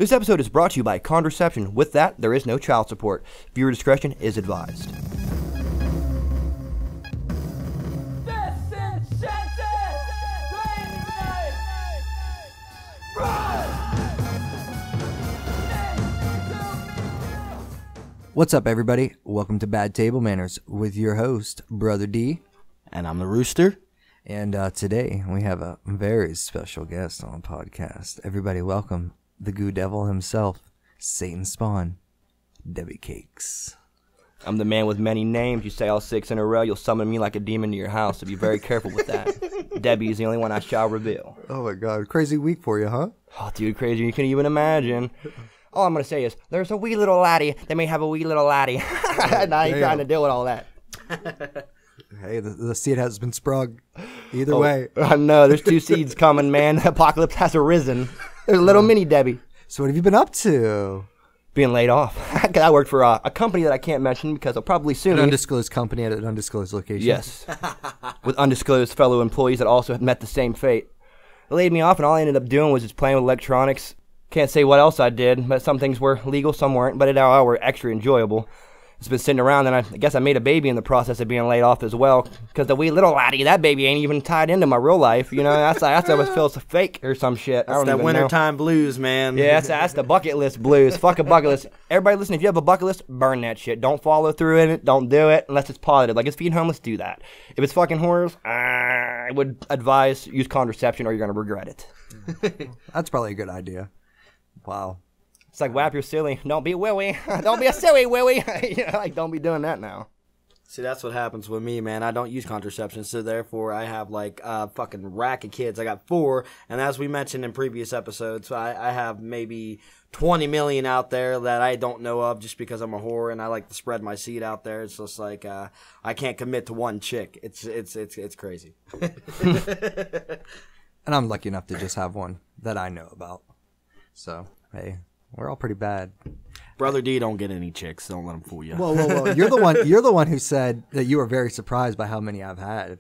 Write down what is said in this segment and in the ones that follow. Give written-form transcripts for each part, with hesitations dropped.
This episode is brought to you by Contraception. With that, there is no child support. Viewer discretion is advised. What's up, everybody? Welcome to Bad Table Manners with your host, Brother D. And I'm the Rooster. And today we have a very special guest on the podcast. Everybody welcome the Goo Devil himself, Satan Spawn, Debbie Cakes. I'm the man with many names. You say all 6 in a row, you'll summon me like a demon to your house, so be very careful with that. Debbie is the only one I shall reveal. Oh my god, crazy week for you, huh? Oh, dude, crazy. You can't even imagine. All I'm going to say is, there's a wee little laddie that may have a wee little laddie. Now you're trying to deal with all that. Hey, the seed has been sprung. Either way. I know, there's 2 seeds coming, man. The apocalypse has arisen. There's a little mini Debbie. So what have you been up to? Being laid off. I worked for a company that I can't mention because I'll probably soon. An undisclosed company at an undisclosed location. Yes. With undisclosed fellow employees that also have met the same fate. They laid me off, and all I ended up doing was just playing with electronics. Can't say what else I did, but some things were legal, some weren't, but it all were extra enjoyable. It's been sitting around, and I guess I made a baby in the process of being laid off as well, because the wee little laddie, that baby ain't even tied into my real life, you know, that's what feels fake or some shit. That's that wintertime blues, man. Yeah, that's the bucket list blues. Fuck a bucket list. Everybody listen, if you have a bucket list, burn that shit. Don't follow through in it, don't do it, unless it's positive. Like, it's feeding homeless, do that. If it's fucking horrors, I would advise use contraception or you're going to regret it. That's probably a good idea. Wow. It's like, whap your silly. Don't be willy. Don't be a silly willy. You know, like, don't be doing that now. See, that's what happens with me, man. I don't use contraception, so therefore I have, like, a fucking rack of kids. I got 4, and as we mentioned in previous episodes, I have maybe 20 million out there that I don't know of just because I'm a whore and I like to spread my seed out there. It's just like, I can't commit to one chick. It's crazy. And I'm lucky enough to just have one that I know about. So, hey, we're all pretty bad. Brother D don't get any chicks. Don't let him fool you. Whoa. You're the one who said that you were very surprised by how many I've had.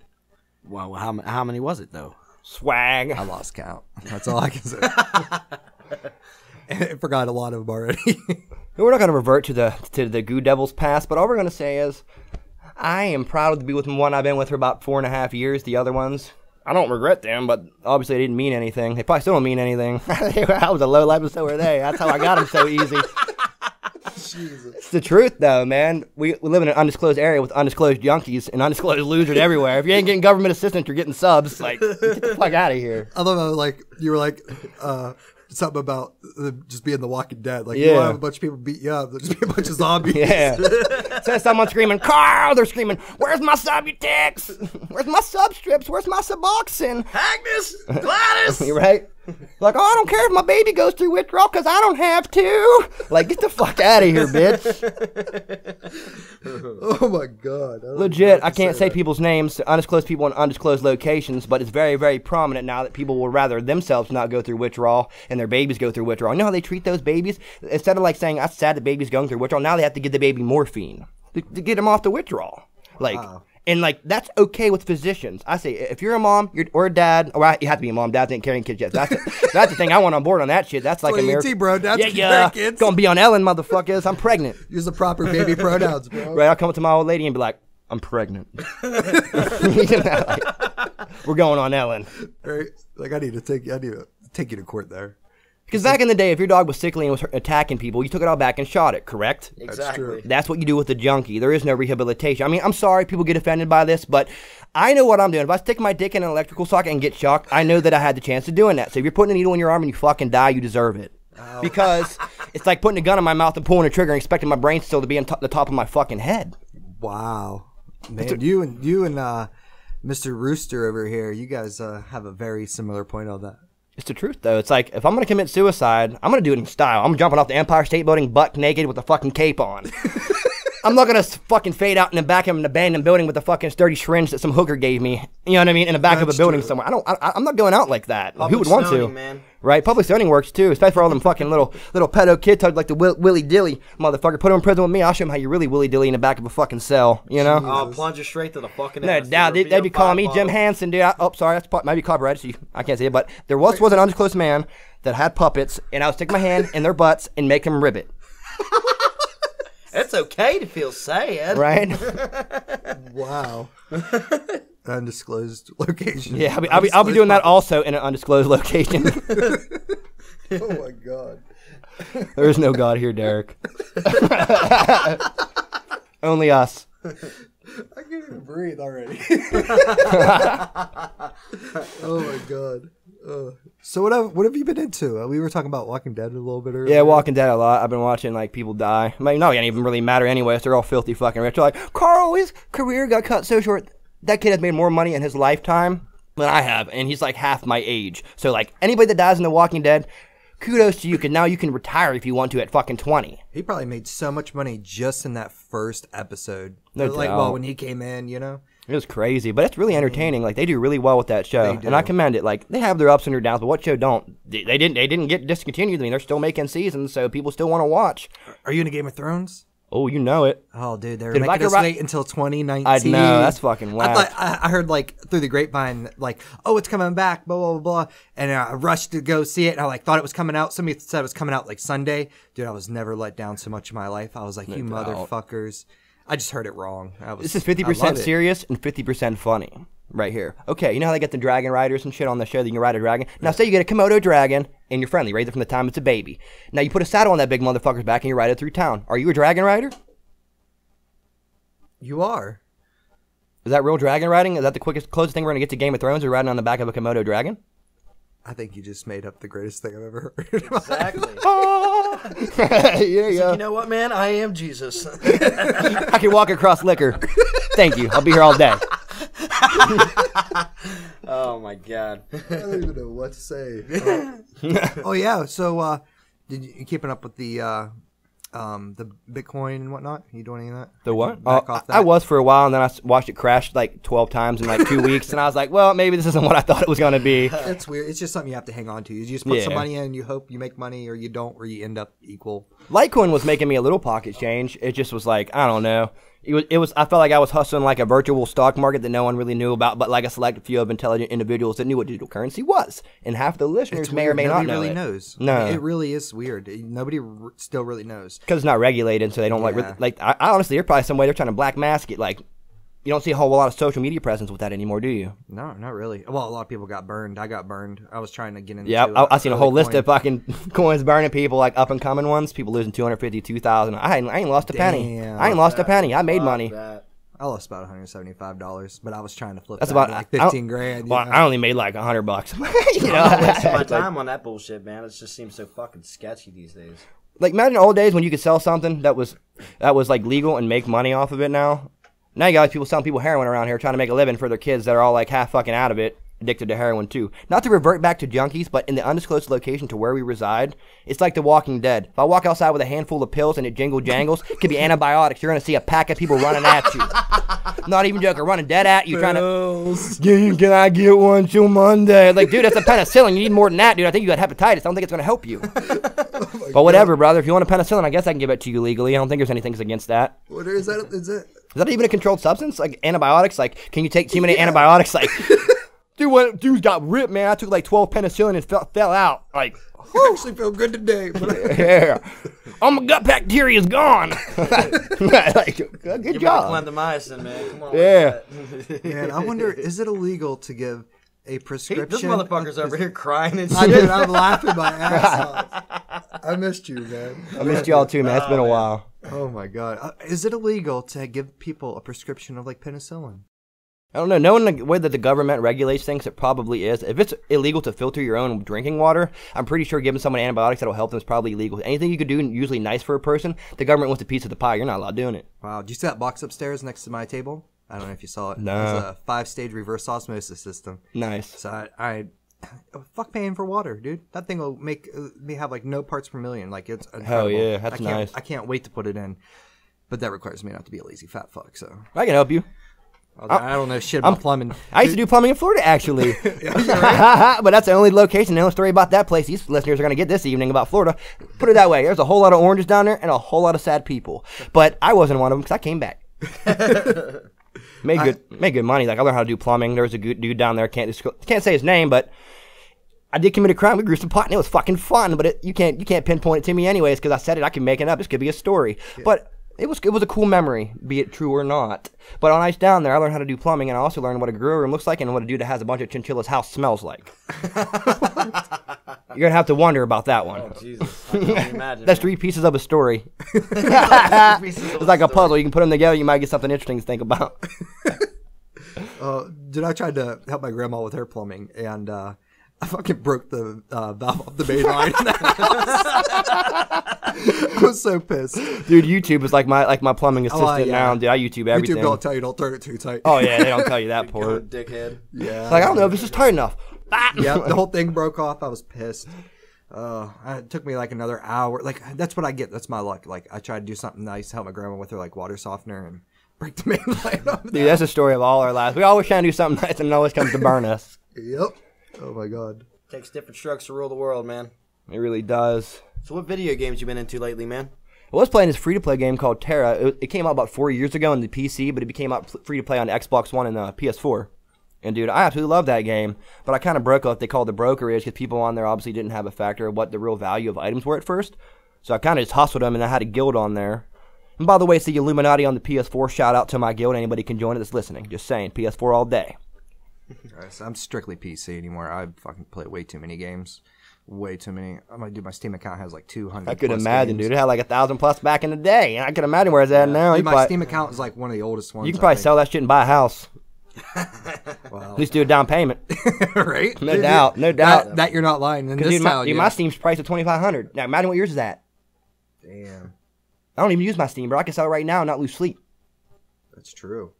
Well, how many was it, though? Swag. I lost count. That's all I can say. I forgot a lot of them already. We're not going to revert to the Goo Devil's past, but all we're going to say is I am proud to be with one I've been with for about 4.5 years. The other ones, I don't regret them, but obviously they didn't mean anything. They probably still don't mean anything. I was a low life, and so were they. That's how I got them so easy. Jesus. It's the truth, though, man. We live in an undisclosed area with undisclosed junkies and undisclosed losers everywhere. If you ain't getting government assistance, you're getting subs. Like, get the fuck out of here. I love how, like, you were like, something about just being The Walking Dead. Like, yeah. You don't have a bunch of people beat you up. There'll just be a bunch of zombies. Yeah. So someone screaming, Carl! They're screaming, where's my Subutex? Where's my Substrips? Where's my Suboxone? Agnes! Gladys! You're right. Like, oh, I don't care if my baby goes through withdrawal because I don't have to. Like, get the fuck out of here, bitch. Oh, my God. Legit, I can't say people's names, undisclosed people in undisclosed locations, but it's very, very prominent now that people will rather themselves not go through withdrawal and their babies go through withdrawal. You know how they treat those babies? Instead of, like, saying, that's sad the baby's going through withdrawal, now they have to give the baby morphine to get him off the withdrawal. Like... Wow. And, like, that's okay with physicians. I say, if you're a mom or a dad, or you have to be a mom, dads ain't carrying kids yet. That's the thing I want on board on that shit. That's like a miracle. bro. Dads yeah. Kids. Gonna be on Ellen, motherfuckers. I'm pregnant. Use the proper baby pronouns, bro. Right, I'll come up to my old lady and be like, I'm pregnant. Like, we're going on Ellen. Right? Like, I need to take you to court there. Because back in the day, if your dog was sickly and was attacking people, you took it all back and shot it, correct? Exactly. That's what you do with a junkie. There is no rehabilitation. I mean, I'm sorry people get offended by this, but I know what I'm doing. If I stick my dick in an electrical socket and get shocked, I know that I had the chance of doing that. So if you're putting a needle in your arm and you fucking die, you deserve it. Oh. Because it's like putting a gun in my mouth and pulling a trigger and expecting my brain still to be on the top of my fucking head. Wow. Man, you and Mr. Rooster over here, you guys have a very similar point on that. It's the truth, though. It's like, if I'm going to commit suicide, I'm going to do it in style. I'm jumping off the Empire State Building butt naked with a fucking cape on. I'm not going to fucking fade out in the back of an abandoned building with a fucking sturdy syringe that some hooker gave me. You know what I mean? In the back of a building somewhere. I'm not going out like that. Public Who would want stoning, to? Man. Right? Public stoning works too, especially for all them fucking little pedo kid tugs like the willy dilly motherfucker. Put him in prison with me. I'll show him how you really willy dilly in the back of a fucking cell. You know? I'll plunge you straight to the fucking No ass. doubt. They'd be calling me Jim Hansen, dude. Oh, sorry, that's might be copyrighted, so I can't say it. But there was an undisclosed man that had puppets, and I would stick my hand in their butts and make them ribbit. It's okay to feel sad. Right? Wow. Undisclosed location. Yeah, I'll be doing that also in an undisclosed location. Oh my god. There is no God here, Derek. Only us. I can't even breathe already. Oh my god. So what have you been into? We were talking about Walking Dead a little bit earlier. Yeah, Walking Dead a lot. I've been watching like people die. I mean, no, it doesn't even really matter anyway. They're all filthy fucking rich. They're like, Carl, his career got cut so short. That kid has made more money in his lifetime than I have, and he's like half my age. So like anybody that dies in The Walking Dead, kudos to you, because now you can retire if you want to at fucking 20. He probably made so much money just in that first episode. No like, doubt. well, when he came in, you know? It was crazy, but it's really entertaining. Like they do really well with that show, They do. and I commend it. Like they have their ups and their downs, but what show don't? They didn't get discontinued. I mean, they're still making seasons, so people still want to watch. Are you into Game of Thrones? Oh, you know it. Oh, dude, they're Dude, if I making could us ri- wait until 2019. I know, that's fucking whack. I heard, like, through the grapevine, like, oh, it's coming back, blah, blah, blah, blah. And I rushed to go see it, and I, like, thought it was coming out. Somebody said it was coming out, like, Sunday. Dude, I was never let down so much in my life. I was like, you doubt. motherfuckers. I just heard it wrong. This is I 50% love it. serious and 50% funny right here. Okay, you know how they get the dragon riders and shit on the show that you can ride a dragon? Now, say you get a Komodo dragon and you're friendly, raise it from the time it's a baby. Now, you put a saddle on that big motherfucker's back and you ride it through town. Are you a dragon rider? You are. Is that real dragon riding? Is that the closest thing we're going to get to Game of Thrones, or riding on the back of a Komodo dragon? I think you just made up the greatest thing I've ever heard. Exactly. Yeah, You know what, man? I am Jesus. I can walk across liquor. Thank you. I'll be here all day. Oh my god. I don't even know what to say. Oh yeah. So, did you keeping up with the Bitcoin and whatnot? You doing any of that? The what? Back off that? I was for a while, and then I watched it crash like 12 times in like 2 weeks, and I was like, well, maybe this isn't what I thought it was going to be. It's weird. It's just something you have to hang on to. You just put some Yeah. money in, you hope you make money, or you don't, or you end up equal. Litecoin was making me a little pocket change. It just was like, I don't know. It was. I felt like I was hustling like a virtual stock market that no one really knew about, but like a select few of intelligent individuals that knew what digital currency was, and half the listeners It's may or weird. may Nobody not know really it. knows. No. It really is weird. Nobody still really knows. Because it's not regulated, so they don't Yeah. I honestly, there's probably some way they're trying to black mask it. Like, you don't see a whole lot of social media presence with that anymore, do you? No, not really. Well, a lot of people got burned. I got burned. I was trying to get into. Yeah, I seen a whole list Bitcoin. of fucking coins burning, people like up and coming ones, people losing 250, 2,000. I ain't lost a penny. Damn. I ain't lost a penny. I made money. That. I lost about $175, but I was trying to flip. That's that about to like I don't- 15 grand. Well, you know? I only made like $100. You know, I'm not wasting my time on that bullshit, man. It just seems so fucking sketchy these days. like imagine old days when you could sell something that was like legal and make money off of it. Now you got like people selling people heroin around here trying to make a living for their kids that are all like half fucking out of it, addicted to heroin too. Not to revert back to junkies, but in the undisclosed location to where we reside, it's like The Walking Dead. If I walk outside with a handful of pills and it jingle jangles, it could be antibiotics. You're gonna see a pack of people running at you. Not even joking, running dead at you, trying to. Can I get one till Monday? Like, dude, that's a penicillin. You need more than that, dude. I think you got hepatitis. I don't think it's gonna help you. But whatever, brother. If you want a penicillin, I guess I can give it to you legally. I don't think there's anything against that. What is that? Is it? Is that even a controlled substance? Like antibiotics? Like, can you take too many antibiotics? Like, dude's got ripped, man. I took like 12 penicillin and fell out. Like, I actually feel good today. But yeah. All my gut bacteria's gone. Like, good Give me job. clindamycin, man. Come on. Yeah. man, I wonder, is it illegal to give a prescription? This motherfucker's over here crying and I shit. did. I'm laughing my ass off. I missed you, man. I missed y'all too, man. It's been a while. Oh my god, is it illegal to give people a prescription of like penicillin? I don't know. Knowing the way that the government regulates things, it probably is. If it's illegal to filter your own drinking water, I'm pretty sure giving someone antibiotics that'll help them is probably illegal. Anything you could do usually nice for a person, the government wants a piece of the pie. You're not allowed doing it. Wow, do you see that box upstairs next to my table? I don't know if you saw it. No. It's a 5-stage reverse osmosis system. Nice. So I fuck paying for water, dude. That thing will make me have like no parts per million. Like it's incredible. yeah, that's nice. I can't wait to put it in, but that requires me not to be a lazy fat fuck. So I can help you. I don't know shit about plumbing. I used to do plumbing in Florida, actually. But that's the only location, the only story about that place these listeners are going to get this evening about Florida. Put it that way. There's a whole lot of oranges down there and a whole lot of sad people. But I wasn't one of them because I came back. Made good money. Like, I learned how to do plumbing. There was a good dude down there. Can't say his name, but I did commit a crime. We grew some pot, and it was fucking fun. But you can't pinpoint it to me anyways because I said it. I can make it up. This could be a story. Yeah. But it was a cool memory, be it true or not. But on ice down there, I learned how to do plumbing, and I also learned what a grow room looks like and what a dude that has a bunch of chinchillas house smells like. You're gonna have to wonder about that one. Oh Jesus! I can only imagine. That's 3 pieces of a story. It's like a puzzle. You can put them together. You might get something interesting to think about. Dude, I tried to help my grandma with her plumbing, and I fucking broke the valve off the main line in the house. I was so pissed. Dude, YouTube is like my plumbing assistant now. Dude, I YouTube everything. YouTube don't tell you don't turn it too tight. Oh, yeah, they don't tell you that part. Dickhead. Yeah. It's like, I don't know if this is tight enough. Yeah, the whole thing broke off. I was pissed. It took me like another hour. Like, that's what I get. That's my luck. Like, I tried to do something nice, help my grandma with her like water softener, and break the main line off. Dude, that's the story of all our lives. We always try to do something nice, and it always comes to burn us. Yep. Oh my god. Takes different strokes to rule the world, man. It really does. So what video games you been into lately, man? I was playing this free-to-play game called Terra. It came out about 4 years ago on the PC, but it became out free-to-play on Xbox One and PS4. And, dude, I absolutely love that game. But I kind of broke what they call the brokerage because people on there obviously didn't have a factor of what the real value of items were at first. So I kind of just hustled them, and I had a guild on there. And by the way, it's the Illuminati on the PS4. Shout out to my guild. Anybody can join it that's listening. Just saying, PS4 all day. Right, so I'm strictly PC anymore. I fucking play way too many games. Way too many. I'm gonna do my Steam account has like 200. I could imagine, dude. It had like 1,000 plus back in the day. And I could imagine where it's at now. Dude, my Steam account is like one of the oldest ones. You can probably sell that shit and buy a house. Well, At least do a down payment. Right? No doubt. No doubt. That you're not lying. In this Dude, town, my Steam's priced at $2,500. Now imagine what yours is at. Damn. I don't even use my Steam, bro. I can sell it right now and not lose sleep. That's true.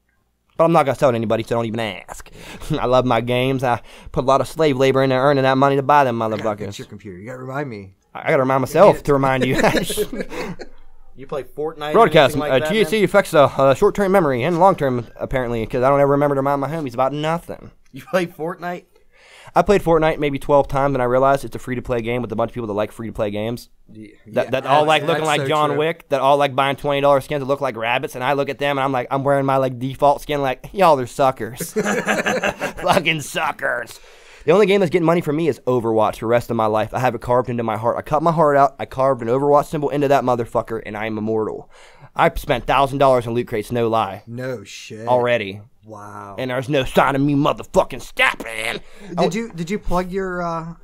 But I'm not going to sell it to anybody, so don't even ask. I love my games. I put a lot of slave labor in there earning that money to buy them motherfuckers. It's your computer. You got to remind me. I got to remind myself to remind you. You play Fortnite? Broadcast. Like GSC affects short-term memory and long-term, apparently, because I don't ever remember to remind my homies about nothing. You play Fortnite? I played Fortnite maybe 12 times, and I realized it's a free-to-play game with a bunch of people that like free-to-play games. That all like looking like so John Wick, that all like buying $20 skins that look like rabbits, and I look at them and I'm like, I'm wearing my like default skin, like, y'all are suckers. Fucking suckers. The only game that's getting money from me is Overwatch for the rest of my life. I have it carved into my heart. I cut my heart out, I carved an Overwatch symbol into that motherfucker, and I am immortal. I spent $1,000 in loot crates, no lie. No shit. Already. Wow. And there's no sign of me motherfucking stopping. Did you plug your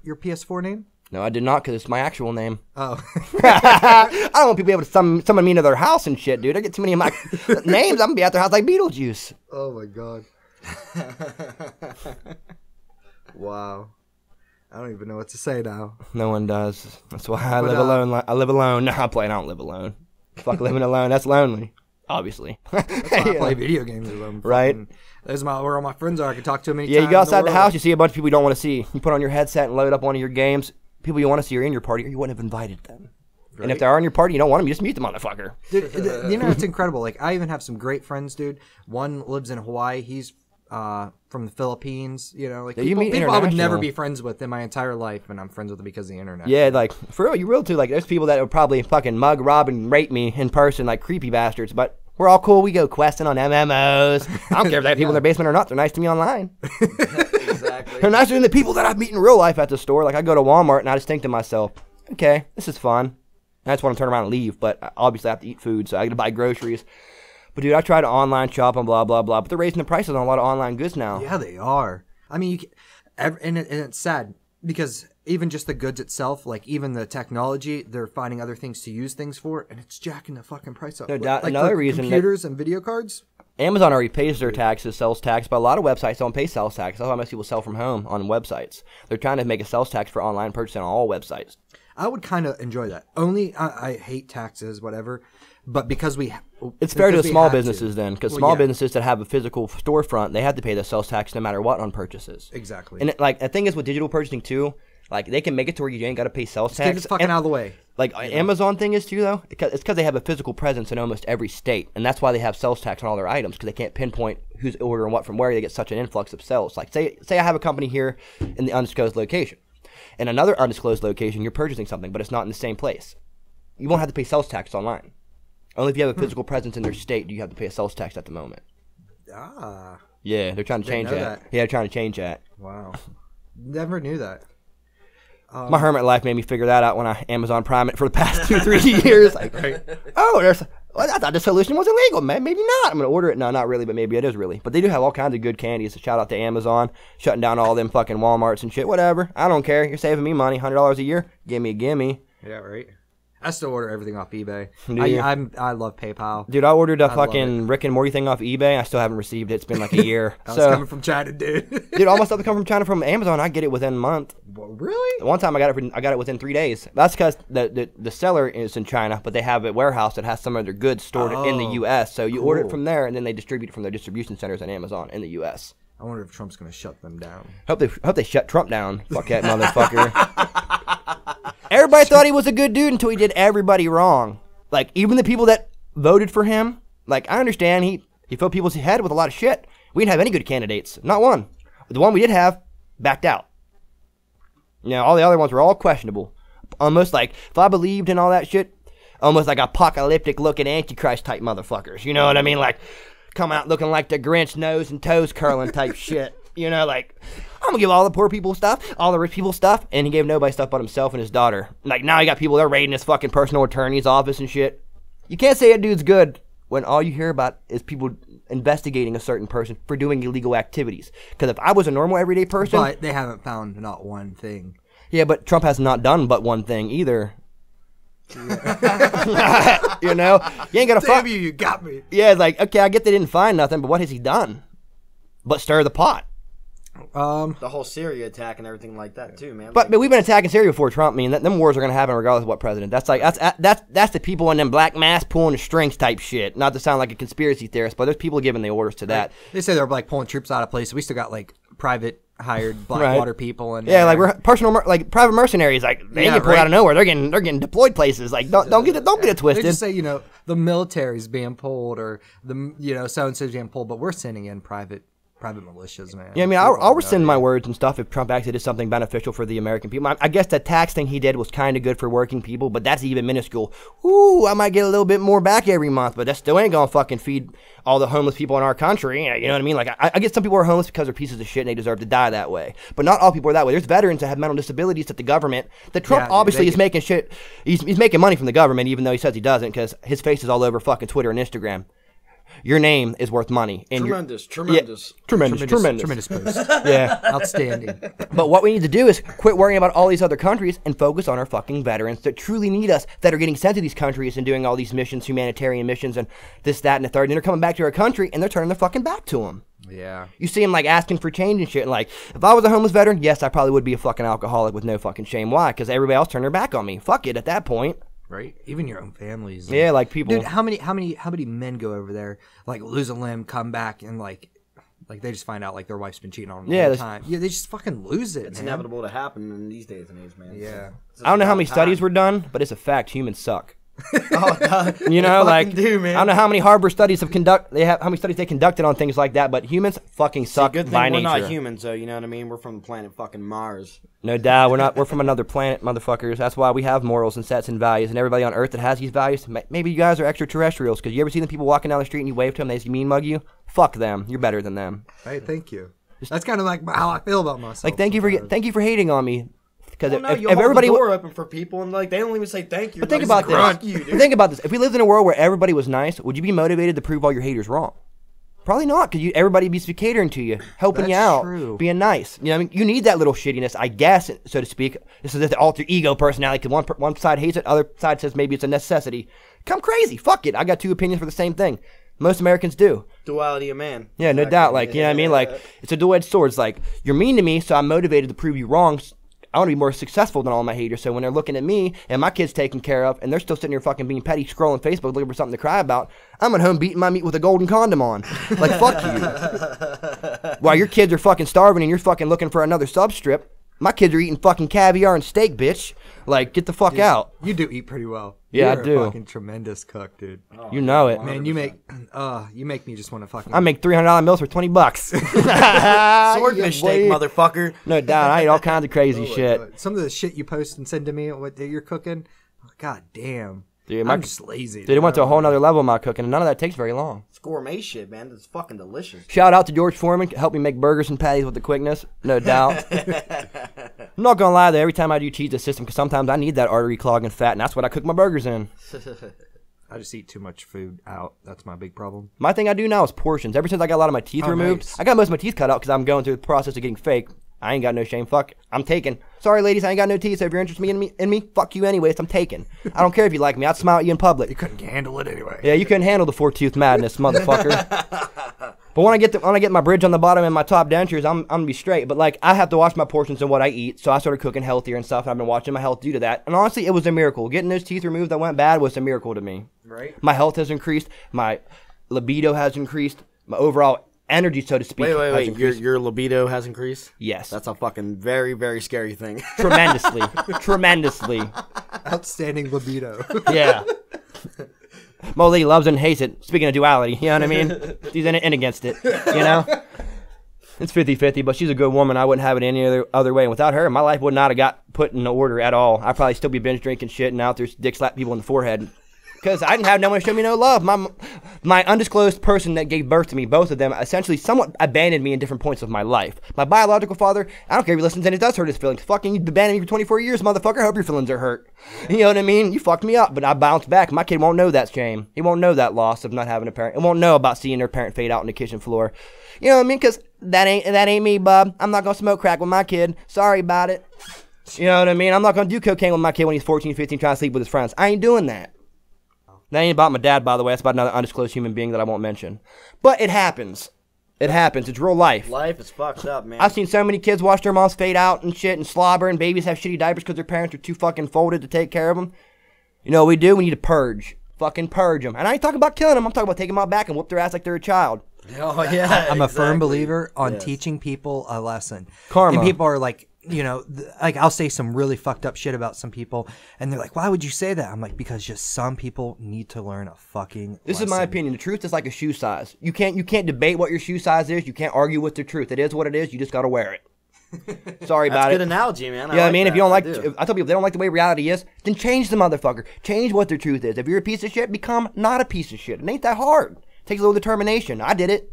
PS4 name? No, I did not, because it's my actual name. Oh. I don't want people able to summon me into their house and shit, dude. I get too many of my names. I'm going to be at their house like Beetlejuice. Oh, my God. Wow. I don't even know what to say now. No one does. That's why I live alone. I live alone. No, I'm playing. I don't live alone. Fuck living alone. That's lonely. Obviously. That's why I play video games alone. Right. There's where all my friends are. I can talk to them anytime. Yeah, you go outside the house, you see a bunch of people you don't want to see. You put on your headset and load up one of your games. People you want to see are in your party, or you wouldn't have invited them. Right. And if they are in your party, you don't want them, you just mute the motherfucker. Dude, you know, it's incredible. Like, I even have some great friends, dude. One lives in Hawaii. He's from the Philippines. You know, like people I would never be friends with in my entire life, and I'm friends with them because of the internet. Yeah, like, for real, you real too. Like, there's people that would probably fucking mug, rob, and rape me in person, like creepy bastards, but we're all cool. We go questing on MMOs. I don't care if they have people in their basement or not. They're nice to me online. Exactly. They're nicer than the people that I meet in real life at the store. Like, I go to Walmart and I just think to myself, okay, this is fun. And I just want to turn around and leave, but obviously I have to eat food, so I got to buy groceries. But, dude, I try to online shop and blah, blah, blah. But they're raising the prices on a lot of online goods now. Yeah, they are. I mean, and it's sad because even just the goods itself, like even the technology, they're finding other things to use things for, and it's jacking the fucking price up. No doubt. Like Another reason computers and video cards. Amazon already pays their taxes, sales tax, but a lot of websites don't pay sales tax. That's why most people sell from home on websites. They're trying to make a sales tax for online purchasing on all websites. I would kind of enjoy that. Only I hate taxes, whatever. But because it's fair to the small businesses then, because small businesses that have a physical storefront, they have to pay the sales tax no matter what on purchases. Exactly. And the thing is with digital purchasing too, like they can make it to where you ain't got to pay sales tax. Get it fucking out of the way. Like Amazon thing is too though, it's because they have a physical presence in almost every state, and that's why they have sales tax on all their items, because they can't pinpoint who's ordering what from where. They get such an influx of sales. Like say I have a company here in the undisclosed location, and another undisclosed location, you're purchasing something, but it's not in the same place. You won't have to pay sales tax online. Only if you have a physical presence in their state do you have to pay a sales tax at the moment. Ah. Yeah, they're trying to change that. Yeah, they're trying to change that. Wow. Never knew that. My hermit life made me figure that out when I Amazon Prime it for the past 2-3 years. Like, I thought this solution was illegal, man. Maybe not. I'm gonna order it. No, not really, but maybe it is really. But they do have all kinds of good candies. So shout out to Amazon, shutting down all them fucking Walmarts and shit. Whatever. I don't care. You're saving me money. $100 a year. Gimme. Yeah, right. I still order everything off eBay. I love PayPal. Dude, I ordered a fucking Rick and Morty thing off eBay. I still haven't received it. It's been like a year. It's coming from China, dude. Dude, all my stuff that come from China from Amazon, I get it within a month. Well, really? One time I got it within 3 days. That's because the seller is in China, but they have a warehouse that has some of their goods stored in the U.S. So you order it from there, and then they distribute it from their distribution centers on Amazon in the U.S. I wonder if Trump's going to shut them down. Hope they shut Trump down. Fuck that motherfucker. Everybody thought he was a good dude until he did everybody wrong. Like, even the people that voted for him, like, I understand he filled people's head with a lot of shit. We didn't have any good candidates. Not one. The one we did have backed out. You know, all the other ones were all questionable. Almost like, if I believed in all that shit, almost like apocalyptic looking Antichrist type motherfuckers. You know what I mean? Like, come out looking like the Grinch, nose and toes curling type shit. You know, like, I'm gonna give all the poor people stuff, all the rich people stuff, and he gave nobody stuff but himself and his daughter. Like, now you got people that are raiding his fucking personal attorney's office and shit. You can't say a dude's good when all you hear about is people investigating a certain person for doing illegal activities. Because if I was a normal everyday person... But they haven't found not one thing. Yeah, but Trump has not done but one thing either. You know? You ain't gonna Damn you got me. Yeah, it's like, okay, I get they didn't find nothing, but what has he done? But stir the pot. The whole Syria attack and everything like that too, man. But we've been attacking Syria before Trump. I mean, them wars are gonna happen regardless of what president. That's the people in them black masks pulling the strings type shit. Not to sound like a conspiracy theorist, but there's people giving the orders to that. They say they're like pulling troops out of places. We still got like private hired Blackwater people and like we're private mercenaries. Like they get pulled out of nowhere. They're getting deployed places. Like don't get it twisted. They just say the military's being pulled or so and so's being pulled, but we're sending in private militias, man. Yeah, I mean, I'll rescind my words and stuff if Trump actually did something beneficial for the American people. I guess the tax thing he did was kind of good for working people, but that's even minuscule. Ooh, I might get a little bit more back every month, but that still ain't gonna fucking feed all the homeless people in our country. You know what I mean? Like, I get some people are homeless because they're pieces of shit and they deserve to die that way. But not all people are that way. There's veterans that have mental disabilities that the government, Trump obviously is making shit. He's making money from the government, even though he says he doesn't, because his face is all over fucking Twitter and Instagram. Your name is worth money. And tremendous post. Yeah, outstanding. But what we need to do is quit worrying about all these other countries and focus on our fucking veterans that truly need us, that are getting sent to these countries and doing all these missions, humanitarian missions, and this, that, and the third. And they're coming back to our country and they're turning their fucking back to them. Yeah. You see them like asking for change and shit. And like, if I was a homeless veteran, yes, I probably would be a fucking alcoholic with no fucking shame. Why? Because everybody else turned their back on me. Fuck it at that point. Right, even your own families. Yeah, like people. Dude, how many men go over there, like lose a limb, come back, and like they just find out like their wife's been cheating on them the whole time. Yeah, they just fucking lose it. It's inevitable to happen in these days and age, man. Yeah. I don't know how many studies were done, but it's a fact. Humans suck. Oh, you know, like do, man. I don't know how many Harvard studies how many studies they conducted on things like that, but humans fucking suck. Good thing by we're nature. not humans, though. You know what I mean? We're from the planet fucking Mars. No doubt, we're not. We're from another planet, motherfuckers. That's why we have morals and sets and values, and everybody on Earth that has these values. Maybe you guys are extraterrestrials, because you ever see them people walking down the street and you wave to them, they just mean mug you? Fuck them. You're better than them. Hey, thank you. That's kind of like how I feel about myself. Like, thank you for hating on me. Because if everybody the door open for people and like they don't even say thank you. But think about this. Think about this. If we lived in a world where everybody was nice, would you be motivated to prove all your haters wrong? Probably not, because everybody would be catering to you, helping you out, being nice. You know, I mean, you need that little shittiness, I guess, so to speak. This is the alter ego personality. Because one side hates it, other side says maybe it's a necessity. Come crazy, fuck it. I got two opinions for the same thing. Most Americans do. Duality of man. Yeah, no doubt. Like, you know what I mean? Like, it's a dual-edged sword. It's like, you're mean to me, so I'm motivated to prove you wrong. I want to be more successful than all my haters. So when they're looking at me and my kid's taken care of and they're still sitting here fucking being petty, scrolling Facebook looking for something to cry about, I'm at home beating my meat with a golden condom on. Like, fuck you. While your kids are fucking starving and you're fucking looking for another substrip, my kids are eating fucking caviar and steak, bitch. Like, get the fuck out. You do eat pretty well. Yeah, You're I do. A fucking tremendous cook, dude. Oh, you know it. 100%. Man, you make me just want to fucking... I make $300 meals for $20. Swordfish steak, motherfucker. No doubt. I eat all kinds of crazy shit. God. Some of the shit you post and send to me, what you're cooking, god damn. Dude, I'm just lazy. Dude, it went to a whole nother level of my cooking, and none of that takes very long. It's gourmet shit, man. It's fucking delicious. Shout out to George Foreman. Help me make burgers and patties with the quickness. No doubt. I'm not gonna lie though, every time I do cheese the system, because sometimes I need that artery clogging fat, and that's what I cook my burgers in. I just eat too much food out. That's my big problem. My thing I do now is portions. Ever since I got a lot of my teeth removed, nice. I got most of my teeth cut out because I'm going through the process of getting fake. I ain't got no shame. Fuck, I'm taken. Sorry, ladies, I ain't got no teeth. So if you're interested in me, fuck you anyways. I'm taken. I don't care if you like me. I'd smile at you in public. You couldn't handle it anyway. Yeah, you couldn't handle the 4-tooth madness, motherfucker. But when I get my bridge on the bottom and my top dentures, I'm gonna be straight. But like, I have to watch my portions and what I eat, so I started cooking healthier and stuff. And I've been watching my health due to that. And honestly, it was a miracle. Getting those teeth removed that went bad was a miracle to me. Right. My health has increased. My libido has increased. My overall energy, so to speak. Wait. Your libido has increased? Yes. That's a fucking very, very scary thing. Tremendously. Tremendously. Outstanding libido. Yeah. My lady loves it and hates it. Speaking of duality, you know what I mean? She's in it and against it, you know? It's 50-50, but she's a good woman. I wouldn't have it any other way. And without her, my life would not have got put in order at all. I'd probably still be binge drinking shit and out there dick slap people in the forehead. Because I didn't have no one to show me no love. My undisclosed person that gave birth to me, both of them, essentially somewhat abandoned me in different points of my life. My biological father, I don't care if he listens and it does hurt his feelings. Fucking, you abandoned me for 24 years, motherfucker. I hope your feelings are hurt. You know what I mean? You fucked me up, but I bounced back. My kid won't know that shame. He won't know that loss of not having a parent. He won't know about seeing their parent fade out on the kitchen floor. You know what I mean? Because that ain't me, bub. I'm not going to smoke crack with my kid. Sorry about it. You know what I mean? I'm not going to do cocaine with my kid when he's 14, 15, trying to sleep with his friends. I ain't doing that. That ain't about my dad, by the way. That's about another undisclosed human being that I won't mention. But it happens. It happens. It's real life. Life is fucked up, man. I've seen so many kids watch their moms fade out and shit and slobber, and babies have shitty diapers because their parents are too fucking folded to take care of them. You know what we do? We need to purge. Fucking purge them. And I ain't talking about killing them. I'm talking about taking them out back and whoop their ass like they're a child. Oh, yeah. I'm a firm believer on teaching people a lesson. Karma. And people are like, you know, like I'll say some really fucked up shit about some people, and they're like, "Why would you say that?" I'm like, because just some people need to learn a fucking This lesson. is my opinion. The truth is like a shoe size. You can't debate what your shoe size is. You can't argue with the truth. It is what it is. You just got to wear it. Sorry about it. That's a good analogy, man. Yeah, you know I mean, if you don't like, I tell people if they don't like the way reality is, then change the motherfucker. Change what the truth is. If you're a piece of shit, become not a piece of shit. It ain't that hard. It takes a little determination. I did it.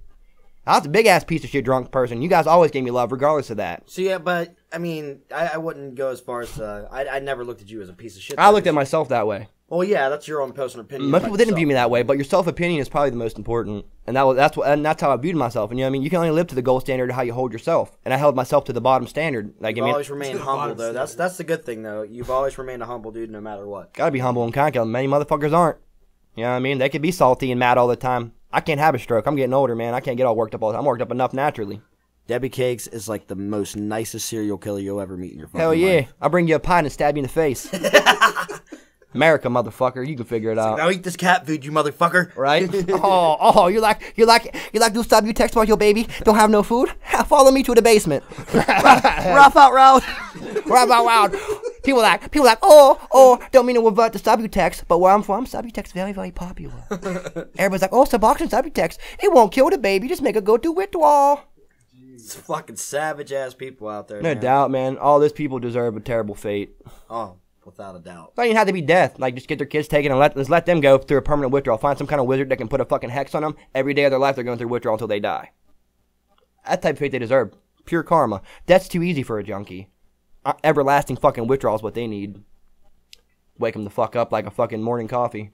I was a big-ass piece of shit drunk person. You guys always gave me love regardless of that. So, yeah, but, I mean, I wouldn't go as far as, I never looked at you as a piece of shit. I looked at myself that way. Well, yeah, that's your own personal opinion. Most people didn't view me that way, but your self-opinion is probably the most important. And that's how I viewed myself. And, you know what I mean? You can only live to the gold standard of how you hold yourself. And I held myself to the bottom standard. Like, You've always remained humble, though. That's the good thing, though. You've always remained a humble dude no matter what. Gotta be humble and kind. Many motherfuckers aren't. You know what I mean? They could be salty and mad all the time. I can't have a stroke. I'm getting older, man. I can't get all worked up all the time. I'm worked up enough naturally. Debbie Cakes is like the most nicest serial killer you'll ever meet in your fucking life. Hell yeah. I'll bring you a pie and stab you in the face. America, motherfucker. You can figure it out. Now eat this cat food, you motherfucker. Right? You like to stop you text about your baby? Don't have no food? Follow me to the basement. Rough out round. Rough out round. People like, don't mean to revert to Subutex, but where I'm from, Subutex is very, very popular. Everybody's like, Suboxone Subutex, it won't kill the baby, just make her go through withdrawal. It's fucking savage-ass people out there, No doubt, man. All those people deserve a terrible fate. Oh, without a doubt. It don't even have to be death. Like, just get their kids taken and let them go through a permanent withdrawal. Find some kind of wizard that can put a fucking hex on them. Every day of their life, they're going through withdrawal until they die. That type of fate they deserve. Pure karma. That's too easy for a junkie. Everlasting fucking withdrawal is what they need. Wake them the fuck up like a fucking morning coffee.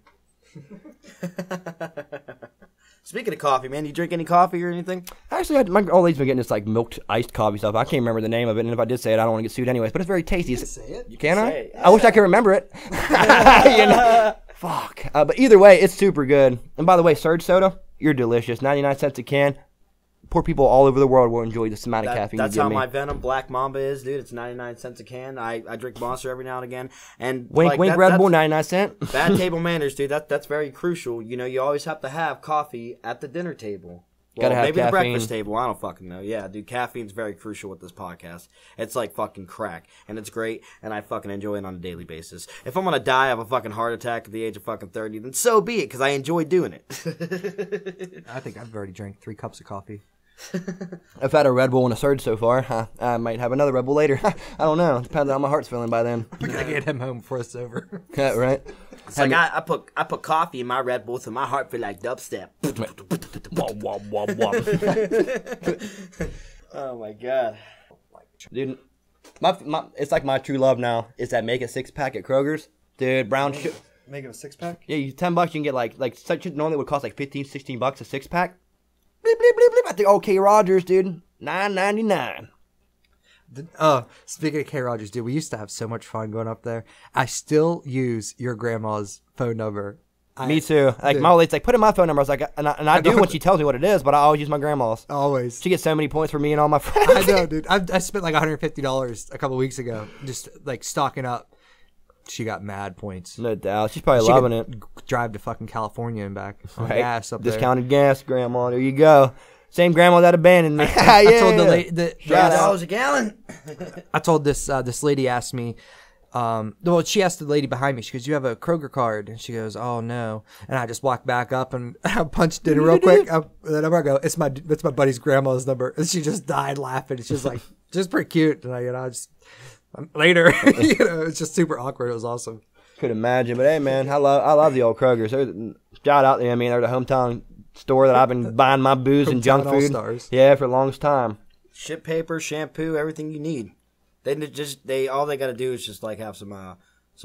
Speaking of coffee, man, you drink any coffee or anything? Actually, my old lady's been getting this like milked iced coffee stuff. I can't remember the name of it, and if I did say it, I don't want to get sued anyways. But it's very tasty. You can say it. You can I? Say it. I wish I could remember it. You know? Fuck. But either way, it's super good. And by the way, Surge soda, you're delicious. 99 cents a can. Poor people all over the world will enjoy this amount of caffeine you give me. That's how my Venom Black Mamba is, dude. It's 99 cents a can. I drink Monster every now and again. And wink, wink, Red Bull, 99 cents. Bad table manners, dude. That's very crucial. You know, you always have to have coffee at the dinner table. Well, Gotta have maybe caffeine. the breakfast table. I don't fucking know. Yeah, dude, caffeine's very crucial with this podcast. It's like fucking crack, and it's great, and I fucking enjoy it on a daily basis. If I'm gonna die of a fucking heart attack at the age of fucking 30, then so be it, because I enjoy doing it. I think I've already drank 3 cups of coffee. I've had a Red Bull and a Surge so far. I might have another Red Bull later. I don't know. Depends on how my heart's feeling by then. We gotta get him home before it's over. Yeah, right. It's like I put coffee in my Red Bull, so my heart feel like dubstep. Wah. Oh my god, Dude, It's like my true love now is that make it 6-pack at Kroger's, dude. Brown sugar. Make it a 6-pack. Yeah, you $10 you can get like such normally would cost like $15, $16 a 6-pack. Bleep bleep bleep bleep. At the old K Rogers, dude, $9.99. Speaking of K Rogers, dude, we used to have so much fun going up there. I still use your grandma's phone number. Me too. Like dude. My old lady's like, put in my phone number. I was like, and I do when she tells me what it is, but I always use my grandma's. Always. She gets so many points for me and all my friends. I know, dude. I spent like $150 a couple weeks ago just like stocking up. She got mad points. No doubt. She's probably loving it. Drive to fucking California and back on gas up there. Discounted gas, grandma. There you go. Same grandma that abandoned me. I told the lady $5 a gallon. I told this lady asked me, well, she asked the lady behind me. She goes, "You have a Kroger card?" And she goes, "Oh no." And I just walked back up and I punched in real quick. The number I go, it's my buddy's grandma's number, and she just died laughing. It's just like just pretty cute. And I just later, it's just super awkward. It was awesome. Could imagine, but hey, man, I love the old Krogers. Shout out there. I mean, they're the hometown store that I've been buying my booze and junk food. All-stars. Yeah, for the longest time. Ship paper, shampoo, everything you need. All they got to do is just like have some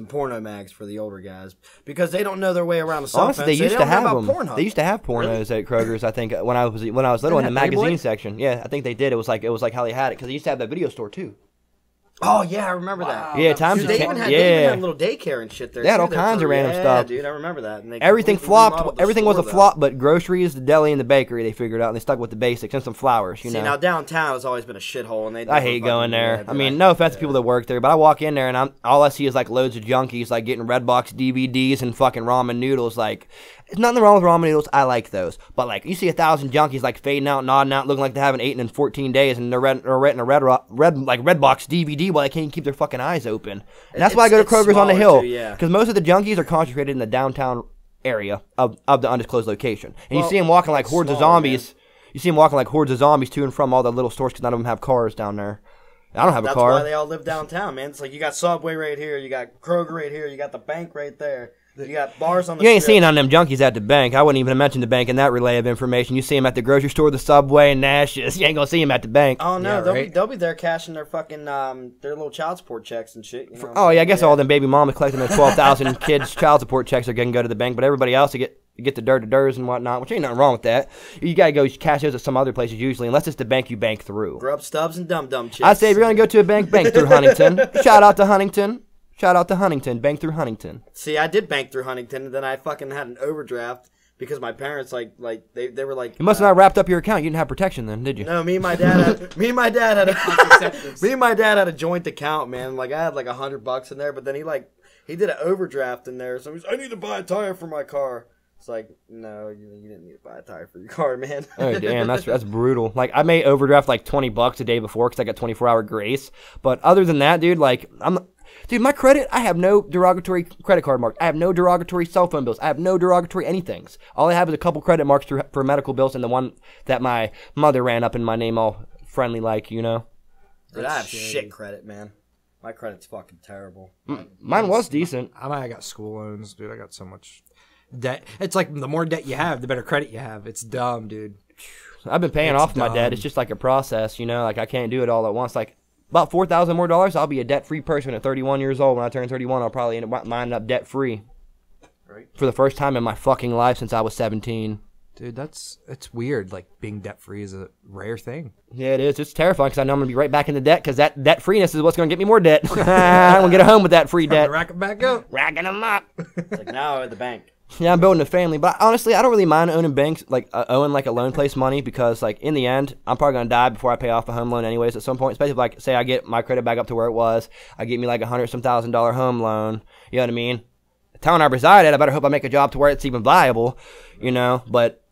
porno mags for the older guys because they don't know their way around a cell Honestly, fence. they used to have them. Pornhub. They used to have pornos at Kroger's. I think when I was little in the magazine section. Yeah, I think they did. It was like how they had it because they used to have that video store too. Oh yeah, I remember that. Yeah, times they even had little daycare and shit there. They had all kinds of random stuff. Dude, I remember that. And everything flopped. Everything was a flop, but groceries, the deli, and the bakery they figured out, and they stuck with the basics and some flowers. You know. Now downtown has always been a shithole, and I hate going there. I mean, no offense to people that work there, but I walk in there and all I see is like loads of junkies, like getting Redbox DVDs and fucking ramen noodles. Like, there's nothing wrong with ramen noodles. I like those, but like you see 1,000 junkies like fading out, nodding out, looking like they haven't eaten in 14 days, and they're renting a Redbox DVD while they can't keep their fucking eyes open. And that's why I go to Kroger's on the hill, because most of the junkies are concentrated in the downtown area of the undisclosed location, and you see them walking like hordes of zombies. Man. You see them walking like hordes of zombies to and from all the little stores because none of them have cars down there. I don't have a car. That's why they all live downtown, man. It's like you got Subway right here, you got Kroger right here, you got the bank right there. You got bars on the You ain't seeing none of them junkies at the bank. I wouldn't even mention the bank in that relay of information. You see them at the grocery store, the Subway, and Nash's. You ain't gonna see them at the bank. Oh no, they'll be there cashing their fucking their little child support checks and shit. You know oh yeah, I guess all them baby mamas collecting their 12,000 kids' child support checks are gonna go to the bank, but everybody else to get the dirt-to-durs and whatnot, which ain't nothing wrong with that. You gotta go cash those at some other places usually, unless it's the bank you bank through. Grub Stubs and Dum Dum chicks. I say if you're gonna go to a bank through Huntington. Shout out to Huntington. Shout out to Huntington. Bank through Huntington. See, I did bank through Huntington, and then I fucking had an overdraft because my parents they were like. You must have not wrapped up your account. You didn't have protection then, did you? No, me and my dad had a joint account, man. Like I had like $100 in there, but then he did an overdraft in there. So he's, I need to buy a tire for my car. It's like, no, you didn't need to buy a tire for your car, man. Oh damn, that's brutal. Like I may overdraft like $20 a day before because I got 24-hour grace, but other than that, dude, like Dude, my credit, I have no derogatory credit card marks. I have no derogatory cell phone bills. I have no derogatory anythings. All I have is a couple credit marks for medical bills and the one that my mother ran up in my name all friendly like, you know. Dude, I have shit credit, man. My credit's fucking terrible. Mine was decent. I got school loans, dude. I got so much debt. It's like the more debt you have, the better credit you have. It's dumb, dude. I've been paying off my debt. It's just like a process, you know. Like I can't do it all at once. Like about $4,000 more, I'll be a debt-free person at 31 years old. When I turn 31, I'll probably end up debt-free. Right. For the first time in my fucking life since I was 17. Dude, it's weird. Like, being debt-free is a rare thing. Yeah, it is. It's terrifying because I know I'm going to be right back in the debt because that debt-freeness is what's going to get me more debt. I'm going to get a home with that free debt. Rack it back up. Racking them up. It's like now at the bank. Yeah, I'm building a family, but honestly, I don't really mind owning banks, like owing like a loan place money, because like in the end, I'm probably gonna die before I pay off a home loan anyways. At some point, especially if, like say I get my credit back up to where it was, I get me like $100,000 home loan. You know what I mean? The town I reside at, I better hope I make a job to where it's even viable, you know. But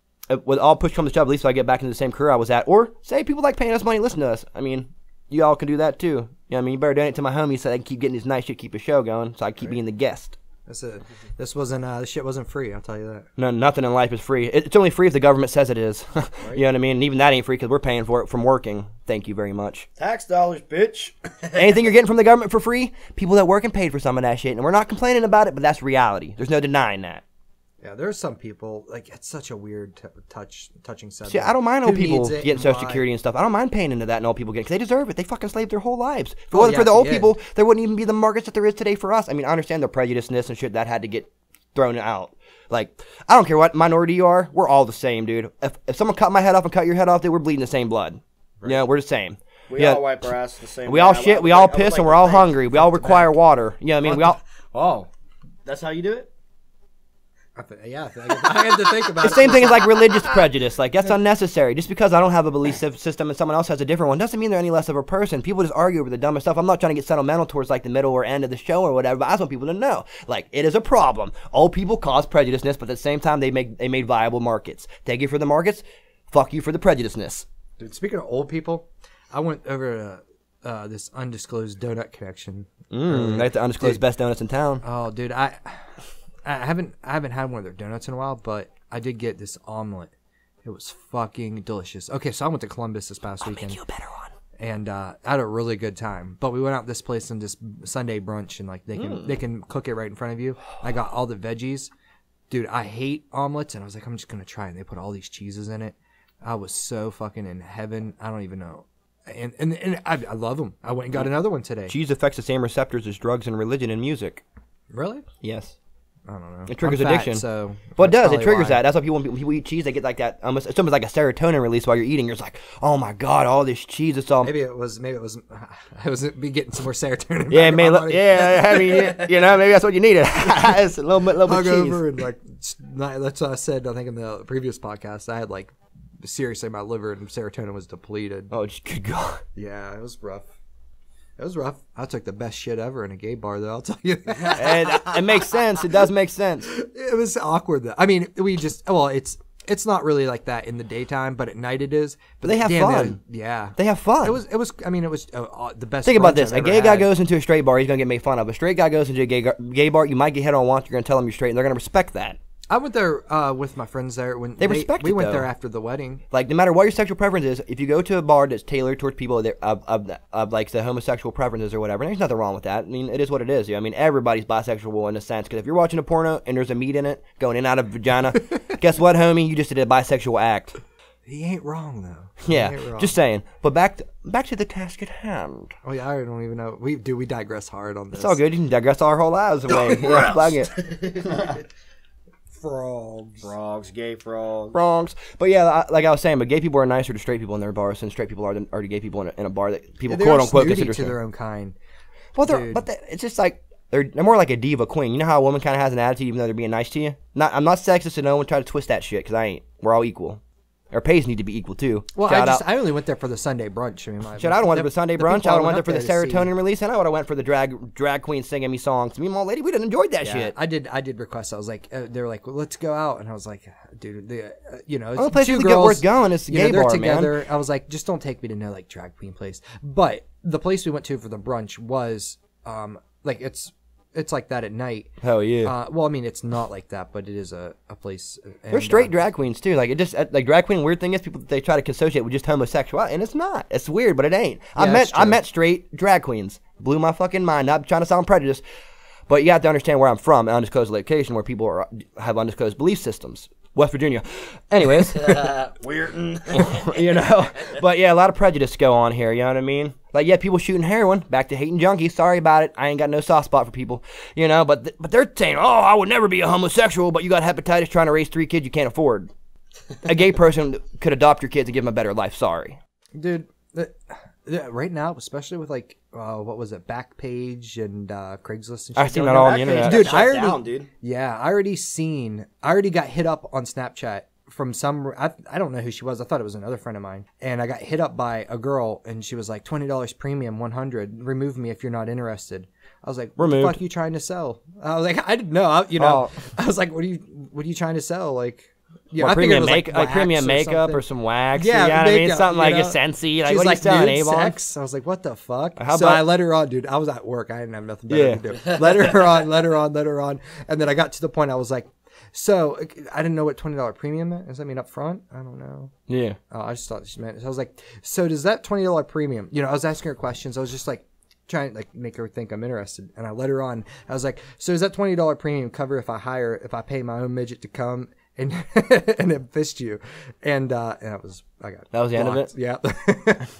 with all push come to shove, at least if I get back into the same career I was at, or say people like paying us money, listen to us. I mean, you all can do that too. You know what I mean? You better donate to my homies so they can keep getting this nice shit, keep a show going, so I keep being the guest. This shit wasn't free, I'll tell you that. No, nothing in life is free. It's only free if the government says it is. Right. You know what I mean? And even that ain't free because we're paying for it from working. Thank you very much. Tax dollars, bitch. Anything you're getting from the government for free, people that work and paid for some of that shit. And we're not complaining about it, but that's reality. There's no denying that. Yeah, there's some people, like, it's such a weird touching subject. See, I don't mind old people getting Social Security and stuff. I don't mind paying into that and old people getting, because they deserve it. They fucking slaved their whole lives. If it wasn't for the old people, there wouldn't even be the markets that there is today for us. I mean, I understand the prejudiceness and shit that had to get thrown out. Like, I don't care what minority you are, we're all the same, dude. If someone cut my head off and cut your head off, dude, we're bleeding the same blood. Right. You know, we're the same. We all wipe our ass the same way. We all shit, we all piss, and we're all hungry. We all require water. You know what I mean? We all... Oh, that's how you do it? Yeah, I had to think about it. The same thing as like religious prejudice. Like, that's unnecessary. Just because I don't have a belief system and someone else has a different one doesn't mean they're any less of a person. People just argue over the dumbest stuff. I'm not trying to get sentimental towards like the middle or end of the show or whatever, but I just want people to know. Like, it is a problem. Old people cause prejudiceness, but at the same time, they made viable markets. Take you for the markets, fuck you for the prejudiceness. Dude, speaking of old people, I went over to this undisclosed donut connection. Like the undisclosed best donuts in town. Oh, dude, I haven't had one of their donuts in a while, but I did get this omelet. It was fucking delicious. Okay, so I went to Columbus this past weekend. Make you a better one. And I had a really good time. But we went out this place on this Sunday brunch, and like they can cook it right in front of you. I got all the veggies. Dude, I hate omelets, and I was like, I'm just gonna try it. And they put all these cheeses in it. I was so fucking in heaven. I don't even know. And I love them. I went and got another one today. Cheese affects the same receptors as drugs and religion and music. Really? Yes. I don't know. It triggers addiction. So well, it does. It triggers that. That's why when people eat cheese, they get like that. It's almost like a serotonin release while you're eating. You're just like, oh my god, all this cheese. It's all. Maybe it was. I was be getting some more serotonin. Yeah, I mean, you know, maybe that's what you needed. It's a little bit of cheese. Over and like that's what I said. I think in the previous podcast, I had like seriously my liver and serotonin was depleted. Oh, good god. Yeah, it was rough. It was rough. I took the best shit ever in a gay bar, though. I'll tell you that. And it makes sense. It does make sense. It was awkward, though. I mean, it's not really like that in the daytime, but at night it is. But they have fun. They have fun. It was the best. Think about this. A gay guy goes into a straight bar, he's gonna get made fun of. A straight guy goes into a gay bar, you might get hit on once. You're gonna tell them you're straight, and they're gonna respect that. I went there with my friends there when they respect it. We went there after the wedding. Like, no matter what your sexual preference is, if you go to a bar that's tailored towards people of like the homosexual preferences or whatever, there's nothing wrong with that. I mean, it is what it is. I mean, everybody's bisexual in a sense. Because if you're watching a porno and there's a meat in it going in and out of vagina, guess what, homie? You just did a bisexual act. He ain't wrong though. Yeah, just saying. But back to the task at hand. Oh yeah, I don't even know. We digress hard on this. It's all good. You can digress our whole lives away. Yeah, plug it. Frogs, gay frogs. But yeah, like I was saying, but gay people are nicer to straight people in their bars than straight people are to gay people in a bar that people quote unquote consider to their own kind. Well, it's just like they're more like a diva queen. You know how a woman kind of has an attitude even though they're being nice to you. I'm not sexist, and no one try to twist that shit because I ain't. We're all equal. Our pays need to be equal too. Well, I only went there for the Sunday brunch. I mean, I don't want for the Sunday brunch. I went there for the serotonin release, and I would have went for the drag queen singing me songs. Me and my lady, we didn't enjoy that shit. I did request. I was like, they were like, well, let's go out, and I was like, dude, it's only place to get worth going is the gay bar, together. Man. I was like, just don't take me to no like drag queen place. But the place we went to for the brunch was like it's like that at night. Hell yeah. Well, I mean, it's not like that, but it is a place. They're straight drag queens too. Like, it just like drag queen. Weird thing is people they try to associate with just homosexuality, and it's not. It's weird, but it ain't. I met straight drag queens. Blew my fucking mind. Not trying to sound prejudiced, but you have to understand where I'm from, an undisclosed location where people have undisclosed belief systems. West Virginia. Anyways. Weird. You know? But yeah, a lot of prejudice go on here, you know what I mean? Like, yeah, people shooting heroin, back to hating junkies, sorry about it, I ain't got no soft spot for people, you know? But they're saying, oh, I would never be a homosexual, but you got hepatitis trying to raise 3 kids you can't afford. A gay person could adopt your kids and give them a better life, sorry. Dude, right now, especially with like, what was it, Backpage and Craigslist and shit. I've seen that all on the internet. Dude, dude. Yeah, I already got hit up on Snapchat from I don't know who she was. I thought it was another friend of mine. And I got hit up by a girl, and she was like, $20 premium, $100. Remove me if you're not interested. I was like, what the fuck are you trying to sell? I was like, I didn't know. I was like, what are you trying to sell? Like, yeah, I premium premium makeup or some wax. Yeah, makeup, I mean, something like a Scentsy. Like, what are you selling, Avon? Sex. I was like, what the fuck? I let her on, dude. I was at work. I didn't have nothing better to do. Let her on. And then I got to the point I was like, so I didn't know what $20 premium meant. Does that mean up front? I don't know. Yeah. I just thought she meant. So I was like, so does that $20 premium? I was asking her questions. I was just like, trying to like make her think I'm interested, and I let her on. I was like, so is that $20 premium cover if I pay my own midget to come and and then fist you? And that was the end of it. Yeah.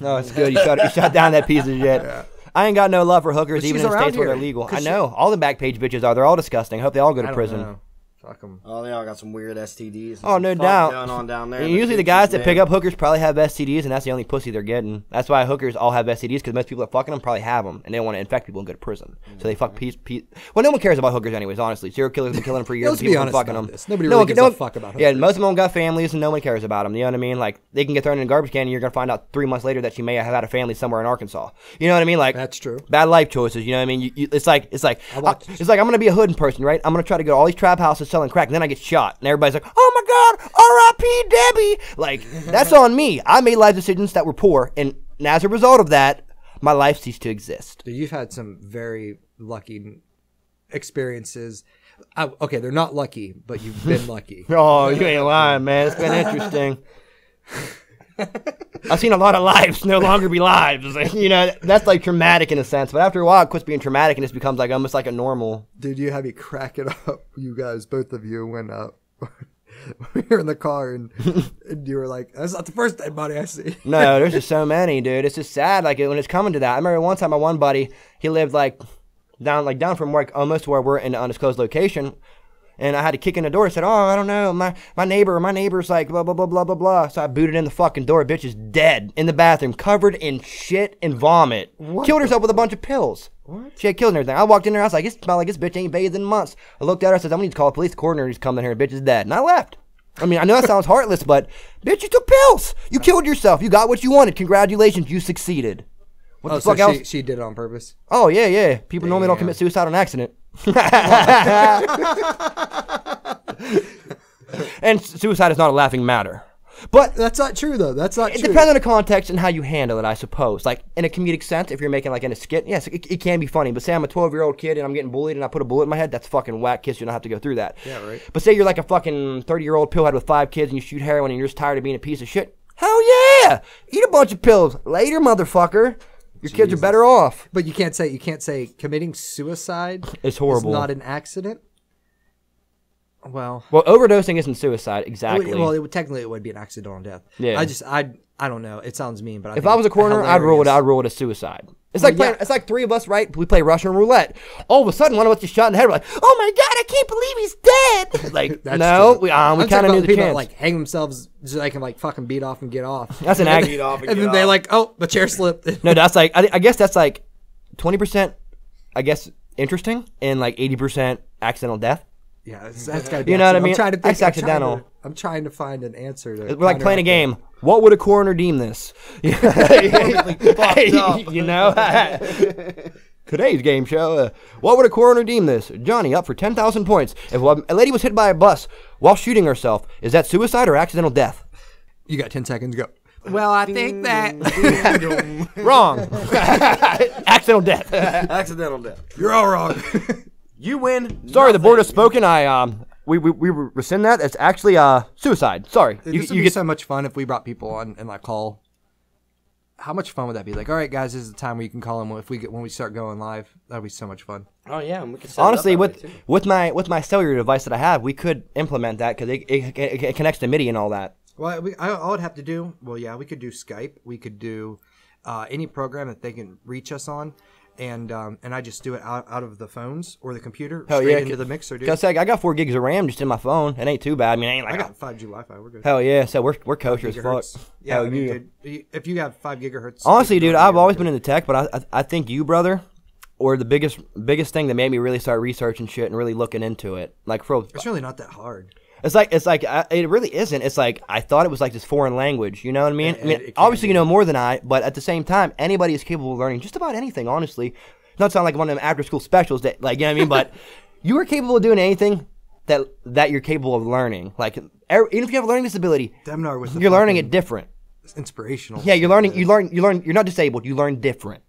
No, it's good. You shut down that piece of shit. Yeah. I ain't got no love for hookers, even in states where they're legal. I know. All the back page bitches are. They're all disgusting. I hope they all go to prison. Know. Fuck them. Oh, they all got some weird STDs. Oh, no doubt. Going on down there. And usually the guys that pick up hookers probably have STDs, and that's the only pussy they're getting. That's why hookers all have STDs, because most people that fucking them probably have them, and they don't want to infect people and go to prison. So they fuck Well, no one cares about hookers anyways, honestly. Serial killers have been killing them for years. Let's be honest about this. Nobody really gives a fuck about hookers. Yeah, most of them got families, and no one cares about them. You know what I mean? Like, they can get thrown in a garbage can, and you're going to find out 3 months later that she may have had a family somewhere in Arkansas. You know what I mean? Like, that's true. Bad life choices. You know what I mean? It's like I'm going to be a hood person, right? I'm going to try to go to all these trap houses selling crack, and then I get shot, and everybody's like, oh my God, R.I.P. Debbie. Like, that's on me. I made life decisions that were poor, and as a result of that, my life ceased to exist. You've had some very lucky experiences. Okay, they're not lucky, but you've been lucky. Oh, you ain't lying, man. It's been interesting. I've seen a lot of lives no longer be lives. You know, that's like traumatic in a sense. But after a while, it quits being traumatic and it becomes like almost like a normal. Dude, you had me cracking up, you guys, both of you, when we were in the car and you were like, that's not the first dead body I see. No, there's just so many, dude. It's just sad like when it's coming to that. I remember one time my one buddy, he lived down from work, almost where we're in an undisclosed location. And I had to kick in the door. I said, oh, I don't know. My neighbor's like, blah, blah, blah, blah, blah, blah. So I booted in the fucking door. Bitch is dead in the bathroom, covered in shit and vomit. What? Killed herself with a bunch of pills. What? She had killed and everything. I walked in there. I was like, it smells like this bitch ain't bathed in months. I looked at her. I said, I'm going to need to call the police. The coroner's coming here. Bitch is dead. And I left. I mean, I know that sounds heartless, but bitch, you took pills. You killed yourself. You got what you wanted. Congratulations. You succeeded. What the fuck else? She did it on purpose? Oh, yeah. People normally don't commit suicide on accident. And suicide is not a laughing matter. But that's not true, though. That's not true. It depends on the context and how you handle it, I suppose. Like, in a comedic sense, if you're making, like, in a skit, yes, it can be funny. But say I'm a 12-year-old kid and I'm getting bullied and I put a bullet in my head, that's fucking whack. Kiss, you don't have to go through that. Yeah, right. But say you're like a fucking 30-year-old pillhead with 5 kids and you shoot heroin and you're just tired of being a piece of shit. Hell yeah! Eat a bunch of pills. Later, motherfucker. Your kids are better off. But you can't say committing suicide is horrible. Is not an accident. Well, overdosing isn't suicide exactly. Technically it would be an accidental death. Yeah. I don't know. It sounds mean, but if I was a coroner, I'd rule it as suicide. It's like it's like 3 of us, right? We play Russian roulette. All of a sudden, one of us gets shot in the head. We're like, "Oh my God, I can't believe he's dead!" Like, no, we kind of knew the people chance. Like hang themselves so they can like fucking beat off and get off. That's an act. And then they like, oh, the chair slipped. No, that's like I guess that's like 20%. I guess interesting and like 80% accidental death. Yeah, that's gotta be. You know what I mean? I'm trying to think. That's accidental. I'm trying to find an answer to. We're like playing a game. What would a coroner deem this? You know? Today's game show. What would a coroner deem this? Johnny up for 10,000 points. If a lady was hit by a bus while shooting herself, is that suicide or accidental death? You got 10 seconds. Go. Well, I think that wrong. Accidental death. Accidental death. You're all wrong. You win. Sorry, the board has spoken. We rescind that. It's actually suicide. Sorry. This would be so much fun if we brought people on and like call. How much fun would that be? Like, all right, guys, this is the time where you can call them when we start going live. That'd be so much fun. Oh yeah, and we could honestly with my cellular device that I have, we could implement that because it connects to MIDI and all that. Well, all I'd have to do. Well, yeah, we could do Skype. We could do any program that they can reach us on. And I just do it out of the phones or the computer straight into the mixer, dude. Cause I got 4 gigs of RAM just in my phone. It ain't too bad. I mean, I got 5G Wi-Fi. We're good. Hell yeah! So we're kosher as fuck. Yeah, I mean, dude, if you have 5 gigahertz. Honestly, dude, I've always been into tech, but I think you, brother, or the biggest thing that made me really start researching shit and really looking into it. Like it's really not that hard. It's like it really isn't. It's like I thought it was like this foreign language. You know what I mean? Obviously you know more than I, but at the same time, anybody is capable of learning just about anything. Honestly. Not sound like one of them after-school specials that, like, you know what I mean? But you are capable of doing anything that you're capable of learning. Like, even if you have a learning disability, Debnar you're learning it different. It's inspirational. Yeah, you're learning. You're not disabled. You learn different.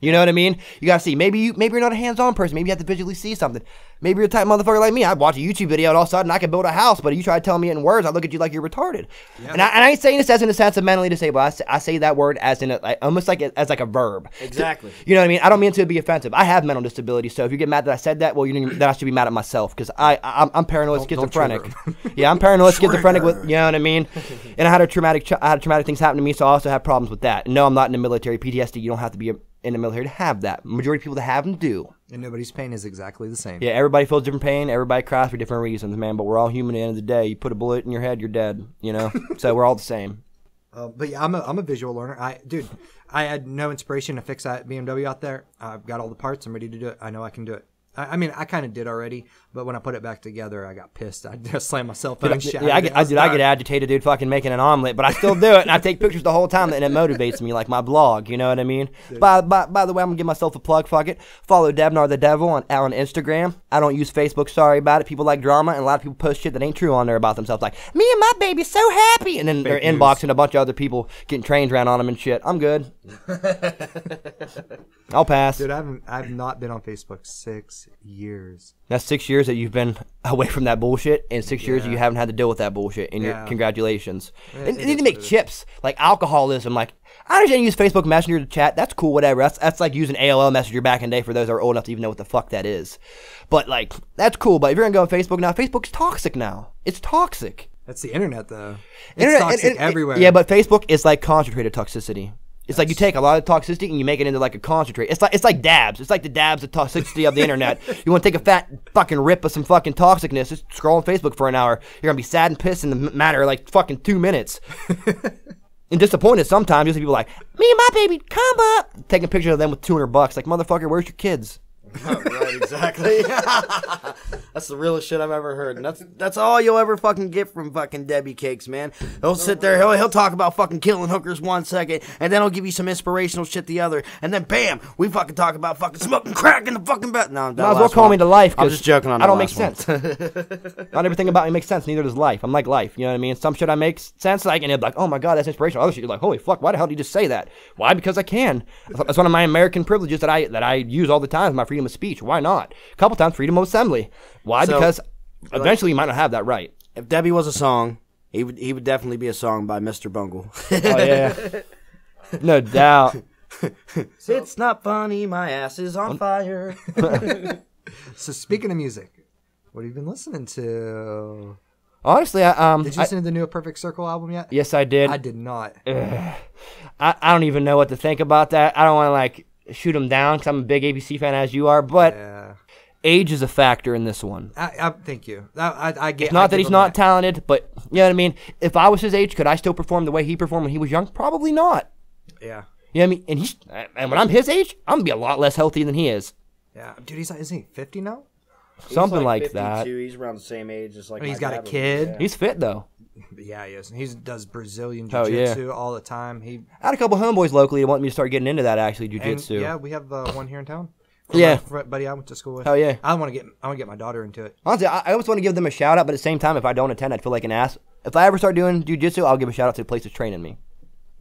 You know what I mean? You gotta see. Maybe you're not a hands-on person. Maybe you have to visually see something. Maybe you're a type motherfucker like me. I'd watch a YouTube video and all of a sudden I could build a house, but you try to tell me it in words, I look at you like you're retarded. Yeah. And I ain't saying this as in the sense of mentally disabled. I say that word as in almost like as like a verb. Exactly. You know what I mean? I don't mean to be offensive. I have mental disability, so if you get mad that I said that, well, then I should be mad at myself because I'm paranoid schizophrenic. Yeah, I'm paranoid schizophrenic with, you know what I mean? And I had traumatic things happen to me, so I also have problems with that. And no, I'm not in the military. PTSD, you don't have to be in the military to have that. Majority of people that have them do. And nobody's pain is exactly the same. Yeah, everybody feels different pain. Everybody cries for different reasons, man. But we're all human at the end of the day. You put a bullet in your head, you're dead. You know, so we're all the same. But yeah, I'm a visual learner. I had no inspiration to fix that BMW out there. I've got all the parts. I'm ready to do it. I know I can do it. I mean, I kind of did already, but when I put it back together, I got pissed. I just slammed my cell phone. I get agitated, dude, fucking making an omelet, but I still do it, and I take pictures the whole time, and it motivates me, like my blog, you know what I mean? By the way, I'm going to give myself a plug, fuck it. Follow Debnar the Devil on Instagram. I don't use Facebook, sorry about it. People like drama, and a lot of people post shit that ain't true on there about themselves, like, me and my baby's so happy, and then they're inboxing a bunch of other people getting trains ran on them and shit. I'm good. I'll pass. Dude, I've not been on Facebook 6 years. That's 6 years that you've been away from that bullshit, and 6 years you haven't had to deal with that bullshit. And your congratulations. And you need to make chips like alcoholism. Like, I understand you use Facebook Messenger to chat. That's cool, whatever. That's like using AOL Messenger back in the day for those that are old enough to even know what the fuck that is. But like, that's cool. But if you're gonna go on Facebook now, Facebook's toxic now. It's toxic. That's the internet, though. It's toxic everywhere. Yeah, but Facebook is like concentrated toxicity. It's like you take a lot of toxicity and you make it into like a concentrate. It's like dabs. It's like the dabs of toxicity of the internet. You want to take a fat fucking rip of some fucking toxicness, just scroll on Facebook for an hour. You're going to be sad and pissed in the matter of like fucking 2 minutes. And disappointed sometimes. You see people like, me and my baby, come up. Taking pictures of them with $200. Like, motherfucker, where's your kids? Right, exactly. That's the realest shit I've ever heard, and that's all you'll ever fucking get from fucking Debbie Cakes, man. He'll sit there, he'll talk about fucking killing hookers 1 second, and then he'll give you some inspirational shit the other, and then bam, we fucking talk about fucking smoking crack in the fucking bed. No, might as well call me to life. I'm just joking on that. I don't make sense. Not everything about me makes sense. Neither does life. I'm like life. You know what I mean? Some shit I make sense, like, and it'll be like, oh my god, that's inspirational. Other shit, you're like, holy fuck, why the hell did you just say that? Why? Because I can. That's one of my American privileges that I use all the time. My freedom of speech. Why not? A couple times freedom of assembly. Why? Because eventually you might not have that right. If Debbie was a song, he would definitely be a song by Mr. Bungle. Oh yeah, no doubt. It's not funny, my ass is on fire. So speaking of music, what have you been listening to? Honestly, did you listen to the new A Perfect Circle album yet? Yes, I did. I did not. I don't even know what to think about that. I don't want to like shoot him down because I'm a big ABC fan as you are, but age is a factor in this one. I thank you. I get. It's not that he's not talented, but you know what I mean. If I was his age, could I still perform the way he performed when he was young? Probably not. Yeah. You know what I mean? And when I'm his age, I'm gonna be a lot less healthy than he is. Yeah, dude, isn't he 50 now? Something like 52. That. He's around the same age as like. He's got a kid. Yeah. He's fit though. Yeah, he is. He does Brazilian jiu-jitsu all the time. I had a couple homeboys locally that want me to start getting into that actually jiu-jitsu. Yeah, we have one here in town. Yeah, buddy, I went to school with. Hell yeah. I want to get my daughter into it. Honestly, I always want to give them a shout out, but at the same time, if I don't attend, I'd feel like an ass. If I ever start doing jiu-jitsu, I'll give a shout out to the place that's training me.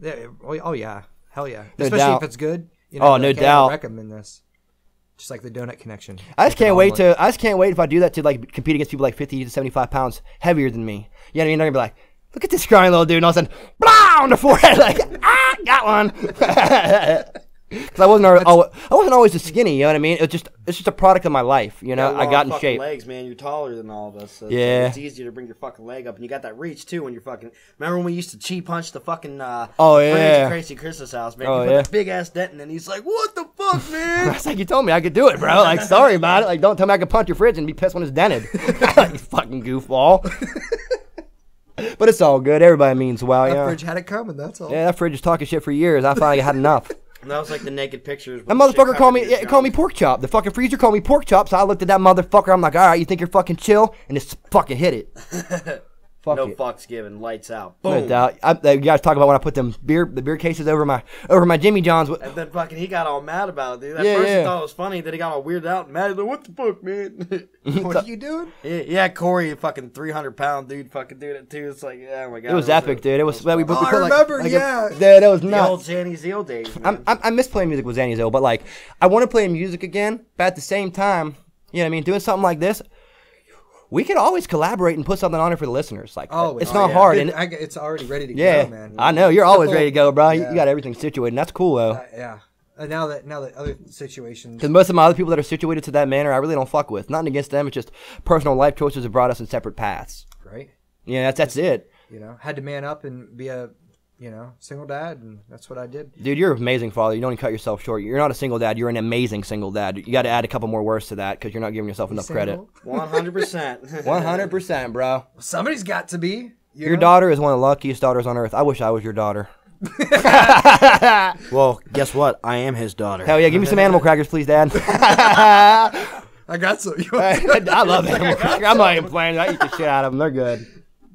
Yeah. Oh yeah. Hell yeah. No Especially doubt. if it's good. You know, no doubt. I recommend this. Just like the Donut Connection. I just can't wait if I do that to like compete against people like 50 to 75 pounds heavier than me. You know what I mean? They're gonna be like, look at this scrawny little dude, and all of a sudden, blah, on the forehead, like, got one. Because I wasn't always a skinny, you know what I mean? It's just a product of my life, you know. I got in shape. Legs, man. You're taller than all of us. So yeah, it's easier to bring your fucking leg up, and you got that reach too. When you're fucking. Remember when we used to chi punch the fucking Crazy Chris's house, man? You put a big ass dent in, and he's like, "What the fuck, man?" It's like you told me I could do it, bro. Like, sorry about it. Like, don't tell me I could punch your fridge and be pissed when it's dented. Like, you fucking goofball. But it's all good. Everybody means well. That fridge had it coming. That's all. Yeah, that fridge was talking shit for years. I finally had enough. And that was like the naked pictures. That motherfucker called me pork chop. The fucking freezer called me pork chop, so I looked at that motherfucker. I'm like, all right, you think you're fucking chill? And just fucking hit it. Fuck no it. fucks given. Lights out. No Boom. doubt. You guys talk about when I put the beer cases over my Jimmy John's. And then fucking he got all mad about it, dude. At first he thought it was funny. Then he got all weirded out and mad. He's like, what the fuck, man? What are you doing? Yeah, Corey, a fucking 300-pound dude, fucking doing it too. It's like, oh my god. It was epic, dude. It was. I remember, yeah. Dude, that was the nuts. old Zanny Zeal days. Man. I miss playing music with Zanny Zill, but like I want to play music again. But at the same time, you know what I mean, doing something like this, we could always collaborate and put something on it for the listeners. Like, it's not hard. Dude, it's already ready to go, man. I know you're always ready to go, bro. You got everything situated, and that's cool, though. Yeah. Now that other situations, because most of my other people that are situated to that manner, I really don't fuck with. Nothing against them. It's just personal life choices have brought us in separate paths. Right. Yeah, that's it. You know, had to man up and be a single dad, and that's what I did. Dude, you're an amazing father. You don't even cut yourself short. You're not a single dad. You're an amazing single dad. You got to add a couple more words to that because you're not giving yourself enough credit. 100%. 100%, bro. Somebody's got to be. Your daughter is one of the luckiest daughters on earth. I wish I was your daughter. Well, guess what? I am his daughter. Hell yeah, give me some animal crackers, please, Dad. I got some. I love animal crackers. I'm not even playing. I eat the shit out of them. They're good.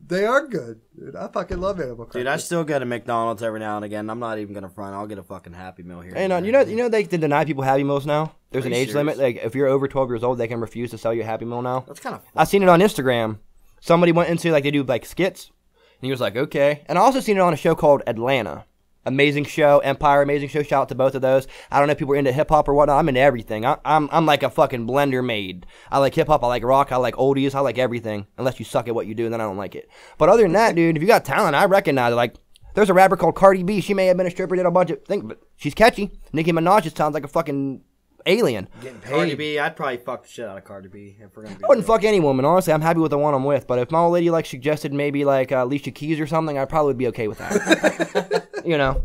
They are good, dude. I fucking love animal crackers. Dude, I still get a McDonald's every now and again. I'm not even gonna front. I'll get a fucking Happy Meal here. Hey, no, you know they can deny people Happy Meals now. There's an age limit. Like if you're over 12 years old, they can refuse to sell you a Happy Meal now. That's kind of. I've seen it on Instagram. Somebody went into like they do like skits, and he was like, okay. And I also seen it on a show called Atlanta. Amazing show, Empire, amazing show. Shout out to both of those. I don't know if people are into hip hop or whatnot. I'm into everything. I'm like a fucking blender made. I like hip hop. I like rock. I like oldies. I like everything. Unless you suck at what you do, then I don't like it. But other than that, dude, if you got talent, I recognize it. Like, there's a rapper called Cardi B. She may have been a stripper, did a bunch of things, but she's catchy. Nicki Minaj just sounds like a fucking alien. Getting paid. Cardi B, I'd probably fuck the shit out of Cardi B if we're gonna be I wouldn't fuck any woman, honestly. I'm happy with the one I'm with. But if my old lady like suggested maybe like Alicia Keys or something, I'd probably be okay with that. You know.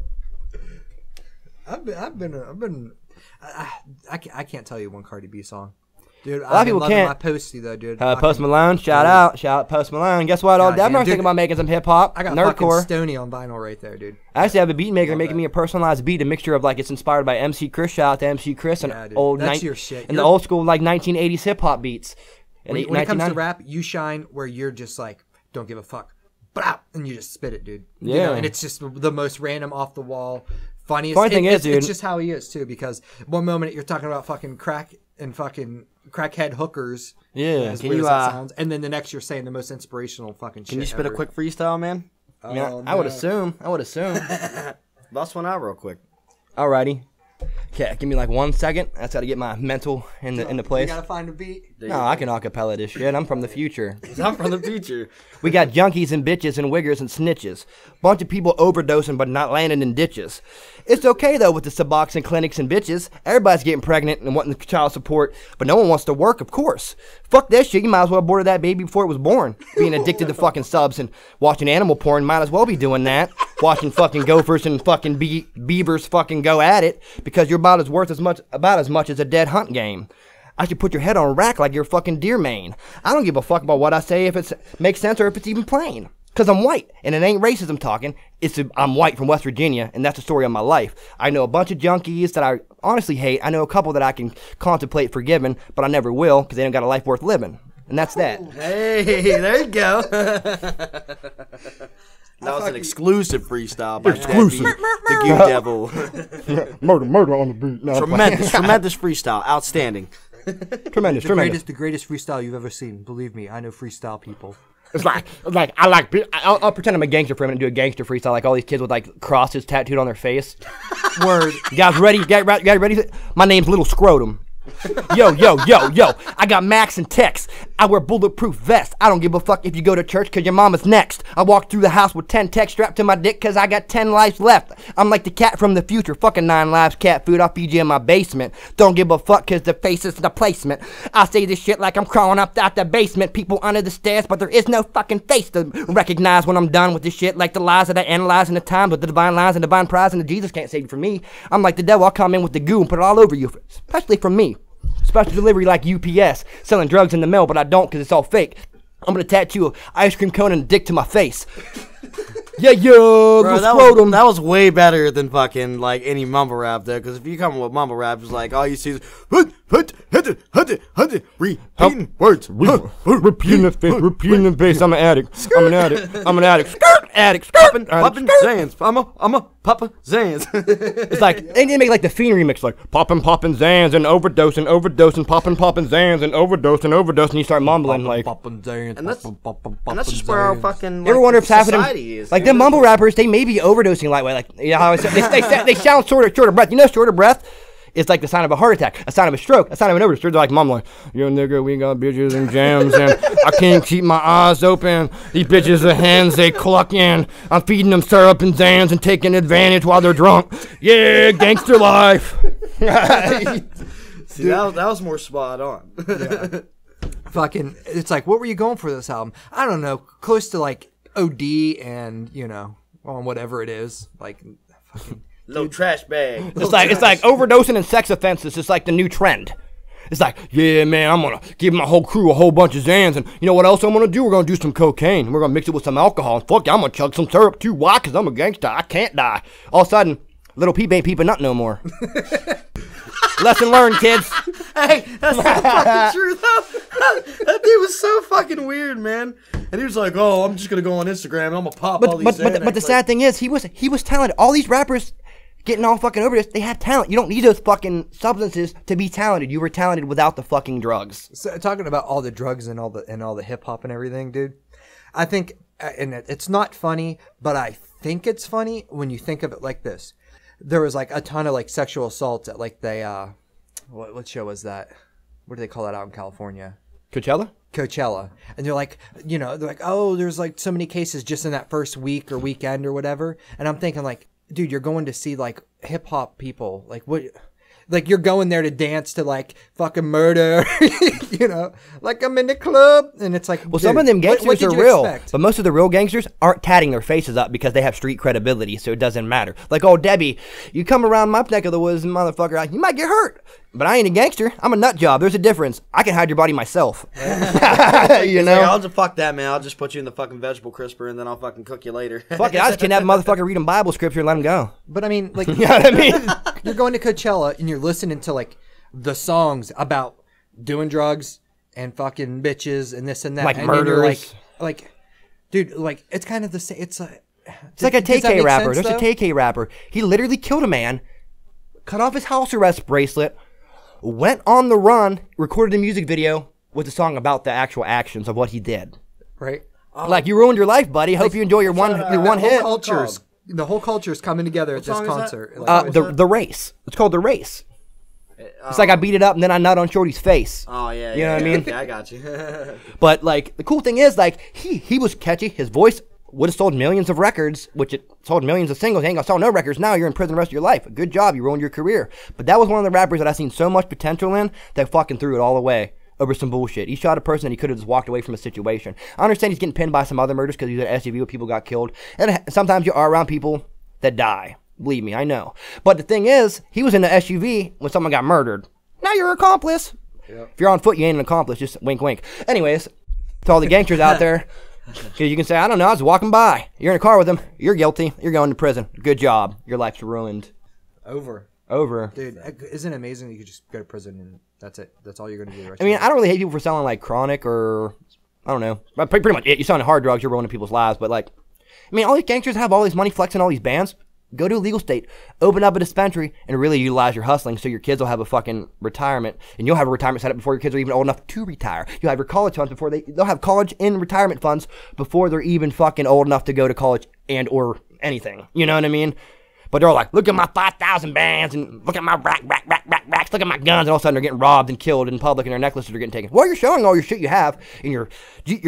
I can't tell you one Cardi B song. Dude, a lot of people can't. My Posty though, dude. Post Malone, shout out Post Malone. Guess what? Debnar's thinking about making some hip hop. I got nerdcore. fucking Stony on vinyl right there, dude. I actually have a beat maker making me a personalized beat, a mixture of like it's inspired by MC Chris. Shout out to MC Chris and your shit. And the old school like 1980s hip hop beats. When it comes to rap, you shine where you're just like don't give a fuck, and you just spit it, dude. Yeah, you know, and it's just the most random, off the wall, funniest. Funny thing is, dude, it's just how he is too. Because one moment you're talking about fucking crack and fucking crackhead hookers. Yeah, as weird as that sounds. And then the next you're saying the most inspirational fucking shit. Can you spit a quick freestyle, man? I would assume. Bust one out real quick. Alrighty. Okay, give me like 1 second. That's how to get my mental into place. You gotta find a beat. No, I can acapella this shit. I'm from the future. I'm from the future. We got junkies and bitches and wiggers and snitches. Bunch of people overdosing but not landing in ditches. It's okay though with the Suboxone clinics and bitches. Everybody's getting pregnant and wanting child support, but no one wants to work, of course. Fuck that shit. You might as well aborted that baby before it was born. Being addicted to fucking subs and watching animal porn, might as well be doing that. Watching fucking gophers and fucking beavers fucking go at it because you're about as much as a dead hunt game. I should put your head on a rack like you're a fucking deer mane. I don't give a fuck about what I say if it makes sense or if it's even plain. Because I'm white, and it ain't racism talking. I'm white from West Virginia, and that's the story of my life. I know a bunch of junkies that I honestly hate. I know a couple that I can contemplate forgiving, but I never will because they don't got a life worth living. And that's that. Hey, there you go. That was an exclusive freestyle by the Goo Devil. Murder on the beat. No, tremendous freestyle. Outstanding. Tremendous. The greatest freestyle you've ever seen. Believe me, I know freestyle people. I'll pretend I'm a gangster for a minute and do a gangster freestyle like all these kids with like crosses tattooed on their face. Word. You guys ready? Get ready? My name's Little Scrotum. Yo, I got Max and Tex. I wear bulletproof vests. I don't give a fuck if you go to church cause your mama's next. I walk through the house with 10 Tex strapped to my dick cause I got 10 lives left. I'm like the cat from the future, fucking 9 lives cat food. I'll feed you in my basement. Don't give a fuck cause the face is the placement. I say this shit like I'm crawling up out the basement. People under the stairs, but there is no fucking face to recognize when I'm done with this shit. Like the lies that I analyze in the times with the divine lies and divine prize and the Jesus can't save you from me. I'm like the devil, I'll come in with the goo and put it all over you, especially from me. Special delivery like UPS, selling drugs in the mail, but I don't because it's all fake. I'm gonna tattoo an ice cream cone and a dick to my face. Yeah, bro, that was way better than fucking like any mumble rap though. Because if you come with mumble rap, it's like all you see is repeating words, repeating the bass. I'm an addict. I'm an addict. Skirt. Poppin' Zans. I'm a Papa Zans. It's like they need to make like the Fiend remix, like poppin' Zans and overdosing, poppin' Zans and overdosing. And you start mumbling like. And that's just where our fucking. You ever wonder if happening? Like them mumble rappers, they may be overdosing lightweight. Like you know how they sound short of breath. You know, short of breath is like the sign of a heart attack, a sign of a stroke, a sign of an overdose. They're like mumbling, "Yo nigga, we got bitches and jams, and I can't keep my eyes open. These bitches are hands they clucking. I'm feeding them syrup and Zans and taking advantage while they're drunk. Yeah, gangster life." See, that was more spot on. Yeah. Fucking, it's like, what were you going for this album? I don't know, close to like OD and on whatever it is, like fucking little trash bag. It's like overdosing and sex offenses. It's like the new trend. It's like, yeah, man, I'm gonna give my whole crew a whole bunch of Zans, and you know what else I'm gonna do? We're gonna do some cocaine. We're gonna mix it with some alcohol. And fuck, I'm gonna chug some syrup too. Why? Because I'm a gangster. I can't die. All of a sudden, little peep ain't peeping nut no more. Lesson learned, kids. Hey, that's not fucking true, though. That dude was so fucking weird, man. And he was like, "Oh, I'm just gonna go on Instagram and I'm gonna pop all these." But the sad thing is, he was talented. All these rappers getting all fucking overdosed, they have talent. You don't need those fucking substances to be talented. You were talented without the fucking drugs. So, talking about all the drugs and all the hip hop and everything, dude. I think, and it's not funny, but I think it's funny when you think of it like this. There was like a ton of like sexual assaults at like what show was that? What do they call that out in California? Coachella. And they're like, oh, there's like so many cases just in that first week or weekend or whatever. And I'm thinking like, dude, you're going to see like hip hop people. Like what? Like you're going there to dance to like fucking murder, like I'm in the club. And it's like, well, some of them gangsters are real, but most of the real gangsters aren't tatting their faces up because they have street credibility, so it doesn't matter. Like, oh, Debbie, you come around my neck of the woods, motherfucker, you might get hurt. But I ain't a gangster. I'm a nut job. There's a difference. I can hide your body myself. I'll just fuck that, man. I'll just put you in the fucking vegetable crisper and then I'll fucking cook you later. Fuck it. I just kidnap a motherfucker, read him Bible scripture, and let him go. But I mean, like, you know what I mean? You're going to Coachella and you're listening to like the songs about doing drugs and fucking bitches and this and that, like and murders. Like, dude, like it's kind of the same. It's like a TK rapper. There's a TK rapper. He literally killed a man, cut off his house arrest bracelet, went on the run, recorded a music video with a song about the actual actions of what he did. Right. Like, you ruined your life, buddy. Hope you enjoy your one hit. The whole culture's coming together at this concert. The Race. It's called The Race. It's like I beat it up and then I nut on Shorty's face. Oh, yeah. You know what I mean? Yeah, I got you. But, like, the cool thing is, like, he was catchy. His voice would have sold millions of records, which it sold millions of singles. You ain't gonna sell no records now. You're in prison the rest of your life. Good job. You ruined your career. But that was one of the rappers that I seen so much potential in that fucking threw it all away over some bullshit. He shot a person and he could have just walked away from a situation. I understand he's getting pinned by some other murders because he's at SUV where people got killed. And sometimes you are around people that die. Believe me, I know. But the thing is, he was in the SUV when someone got murdered. Now you're an accomplice. Yep. If you're on foot, you ain't an accomplice. Just wink, wink. Anyways, to all the gangsters out there, you can say, I don't know, I was walking by. You're in a car with him. You're guilty. You're going to prison. Good job. Your life's ruined. Over. Dude, isn't it amazing that you could just go to prison and that's it? That's all you're going to do. I mean, I don't really hate people for selling, like, chronic or, I don't know. But pretty much it. You're selling hard drugs, you're ruining people's lives. But, like, I mean, all these gangsters have all this money flexing all these bands. Go to a legal state, open up a dispensary, and really utilize your hustling so your kids will have a fucking retirement. And you'll have a retirement set up before your kids are even old enough to retire. You'll have your college funds before they'll have college and retirement funds before they're even fucking old enough to go to college and or anything. You know what I mean? But they're all like, look at my 5,000 bands and look at my racks, look at my guns. And all of a sudden they're getting robbed and killed in public and their necklaces are getting taken. Well, you're showing all your shit you have and you're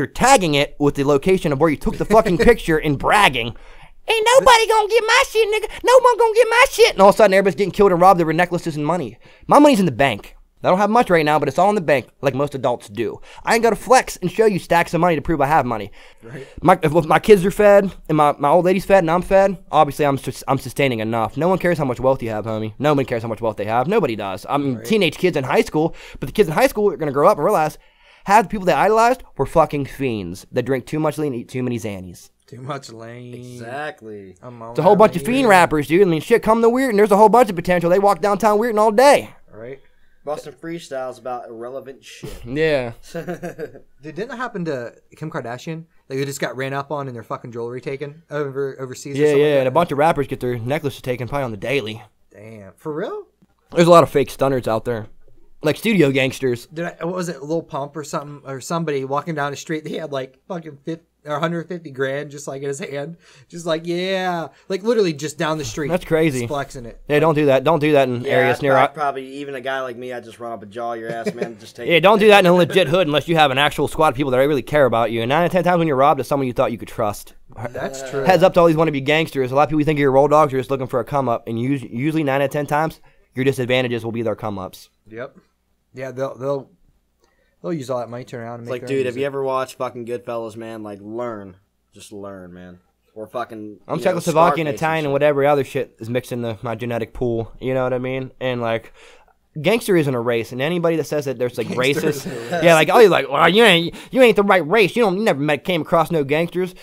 tagging it with the location of where you took the fucking picture and bragging. Ain't nobody gonna get my shit, nigga. No one gonna get my shit. And all of a sudden, everybody's getting killed and robbed over necklaces and money. My money's in the bank. I don't have much right now, but it's all in the bank, like most adults do. I ain't gotta flex and show you stacks of money to prove I have money. Right. If my kids are fed and my old lady's fed and I'm fed, obviously I'm sustaining enough. No one cares how much wealth you have, homie. Nobody cares how much wealth they have. Nobody does. I mean, teenage kids in high school, but the kids in high school are gonna grow up and realize half the people they idolized were fucking fiends that drink too much lean and eat too many Xannies. Too much lane. Exactly. It's a whole bunch of fiend rappers, dude. I mean, shit, come to Weirton. There's a whole bunch of potential. They walk downtown Weirton all day. Right. Boston freestyles about irrelevant shit. Yeah. Dude, didn't that happen to Kim Kardashian? Like, they just got ran up on and their fucking jewelry taken overseas. Yeah, yeah. And a bunch of rappers get their necklaces taken probably on the daily. Damn. For real? There's a lot of fake stunners out there. Like studio gangsters. What was it, Lil Pump or something, or somebody walking down the street? They had like fucking 150 grand just like in his hand, just like like literally just down the street. That's crazy. Just flexing it. Yeah, don't do that. Don't do that in areas near. Probably even a guy like me, I just run up and jaw your ass, man. Just take. Yeah, don't do that in a legit hood unless you have an actual squad of people that really care about you. And 9 out of 10 times when you're robbed, it's someone you thought you could trust. That's true. Heads up to all these wannabe gangsters. A lot of people think you're roll dogs are just looking for a come up, and usually 9 out of 10 times your disadvantages will be their come ups. Yep. Yeah, they'll use all that money to turn around and make. Like, dude, have you ever watched fucking Goodfellas, man? Like, just learn, man. Or fucking. I'm Czechoslovakian, Italian, and whatever other shit is mixed into my genetic pool. You know what I mean? And like, gangster isn't a race, and anybody that says that there's like racist, yeah, like you're like, well, you ain't the right race. You never came across no gangsters.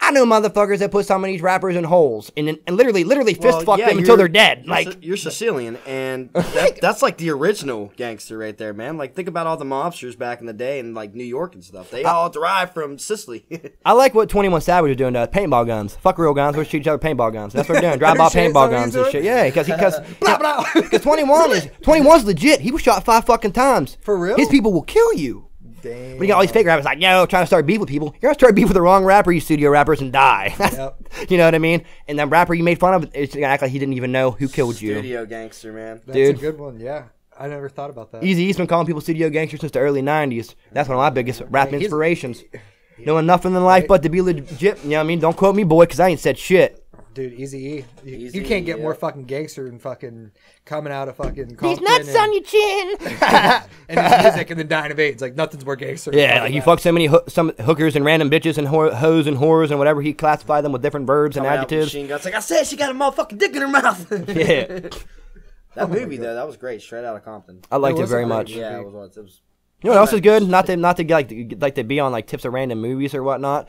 I know motherfuckers that put some of these rappers in holes and literally fist fuck them until they're dead. Like, you're Sicilian, and that's like the original gangster right there, man. Like, think about all the mobsters back in the day in like New York and stuff. They all derived from Sicily. I like what 21 Savage was doing to paintball guns. Fuck real guns. Let's shoot each other paintball guns. That's what they're doing. Drive by paintball guns and shit. Yeah, because 21's legit. He was shot 5 fucking times. For real? His people will kill you. Damn. But you got all these fake rappers like, yo, trying to start beef with people. You're going to start beef with the wrong rapper, you studio rappers, and die. Yep. You know what I mean? And that rapper you made fun of, it's going to act like he didn't even know who killed you. Studio gangster, man. That's a good one, yeah. I never thought about that. Eazy-E's been calling people studio gangsters since the early 90s. That's one of my biggest rap inspirations. Knowing nothing in life but to be legit. You know what I mean? Don't quote me, boy, because I ain't said shit. Dude, Eazy-E. You can't get more fucking gangster than fucking coming out of fucking Compton. These nuts on your chin. And his music and then dying of AIDS. Like, nothing's more gangster. Yeah, like you fuck so many some hookers and random bitches and hoes and whores and whatever. He classified them with different verbs and adjectives. Machine guns. Like, I said, she got a motherfucking dick in her mouth. Yeah. That movie, though, that was great. Straight out of Compton. I liked it very much. Yeah, it was. You know what else is good? Not to get like to be on like tips of random movies or whatnot.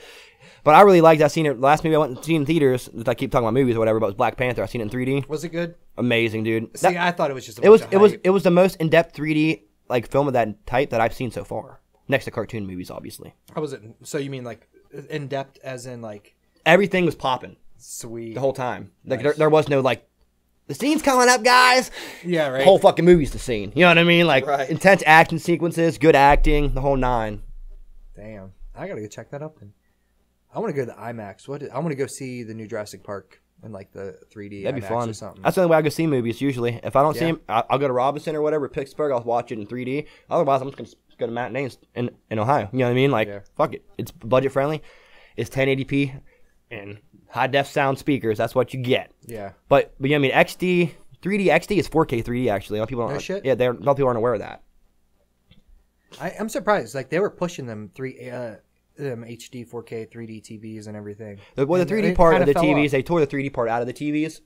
But I really liked. I seen it last movie I went and seen in theaters. I keep talking about movies or whatever, but it was Black Panther. I seen it in 3D. Was it good? Amazing, dude. See, I thought it was just. It was the most in depth 3D like film of that type that I've seen so far. Next to cartoon movies, obviously. How was it? So you mean like in depth, as in like everything was popping. Sweet. The whole time. Like Nice. there was no like. The scene's coming up, guys. Yeah, right. The whole fucking movie's the scene. You know what I mean? Like intense action sequences, good acting, the whole 9. Damn, I gotta go check that out then. I want to go to the IMAX. I want to go see the new Jurassic Park in like the 3D. That'd be IMAX fun. or something. That's the only way I go see movies usually. If I don't see them, I'll go to Robinson or whatever, Pittsburgh. I'll watch it in 3D. Otherwise, I'm just gonna go to matinees in Ohio. You know what I mean? Like, fuck it. It's budget friendly. It's 1080p and high def sound speakers. That's what you get. Yeah. But you know what I mean? 3D XD is 4K 3D actually. A lot of people don't. No shit? Yeah, a lot of people aren't aware of that. I'm surprised. Like, they were pushing them HD 4K 3D TVs and everything. The 3D part of the TVs, they tore the 3D part out of the TVs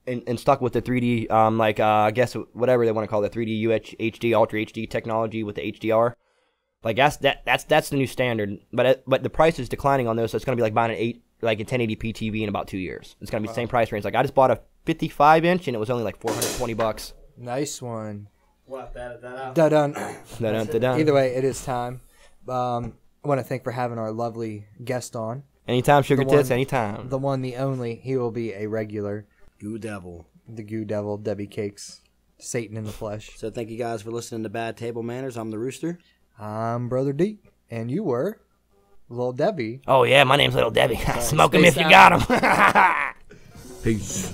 and stuck with the 3D, I guess whatever they want to call it, 3D HD, Ultra HD technology with the HDR. Like that's the new standard. But the price is declining on those, so it's gonna be like buying a 1080p TV in about 2 years. It's gonna be the same price range. Like I just bought a 55-inch and it was only like $420. Nice one. We'll have to edit that out. Done. Either way, it is time. I want to thank for having our lovely guest on. Anytime, Sugar Tits, anytime. The one, the only. He will be a regular. Goo Devil. The Goo Devil, Debbie Cakes. Satan in the flesh. So thank you guys for listening to Bad Table Manners. I'm the Rooster. I'm Brother D. And you were Little Debbie. Oh, yeah, my name's Little Debbie. Smoke him if you got him. Peace.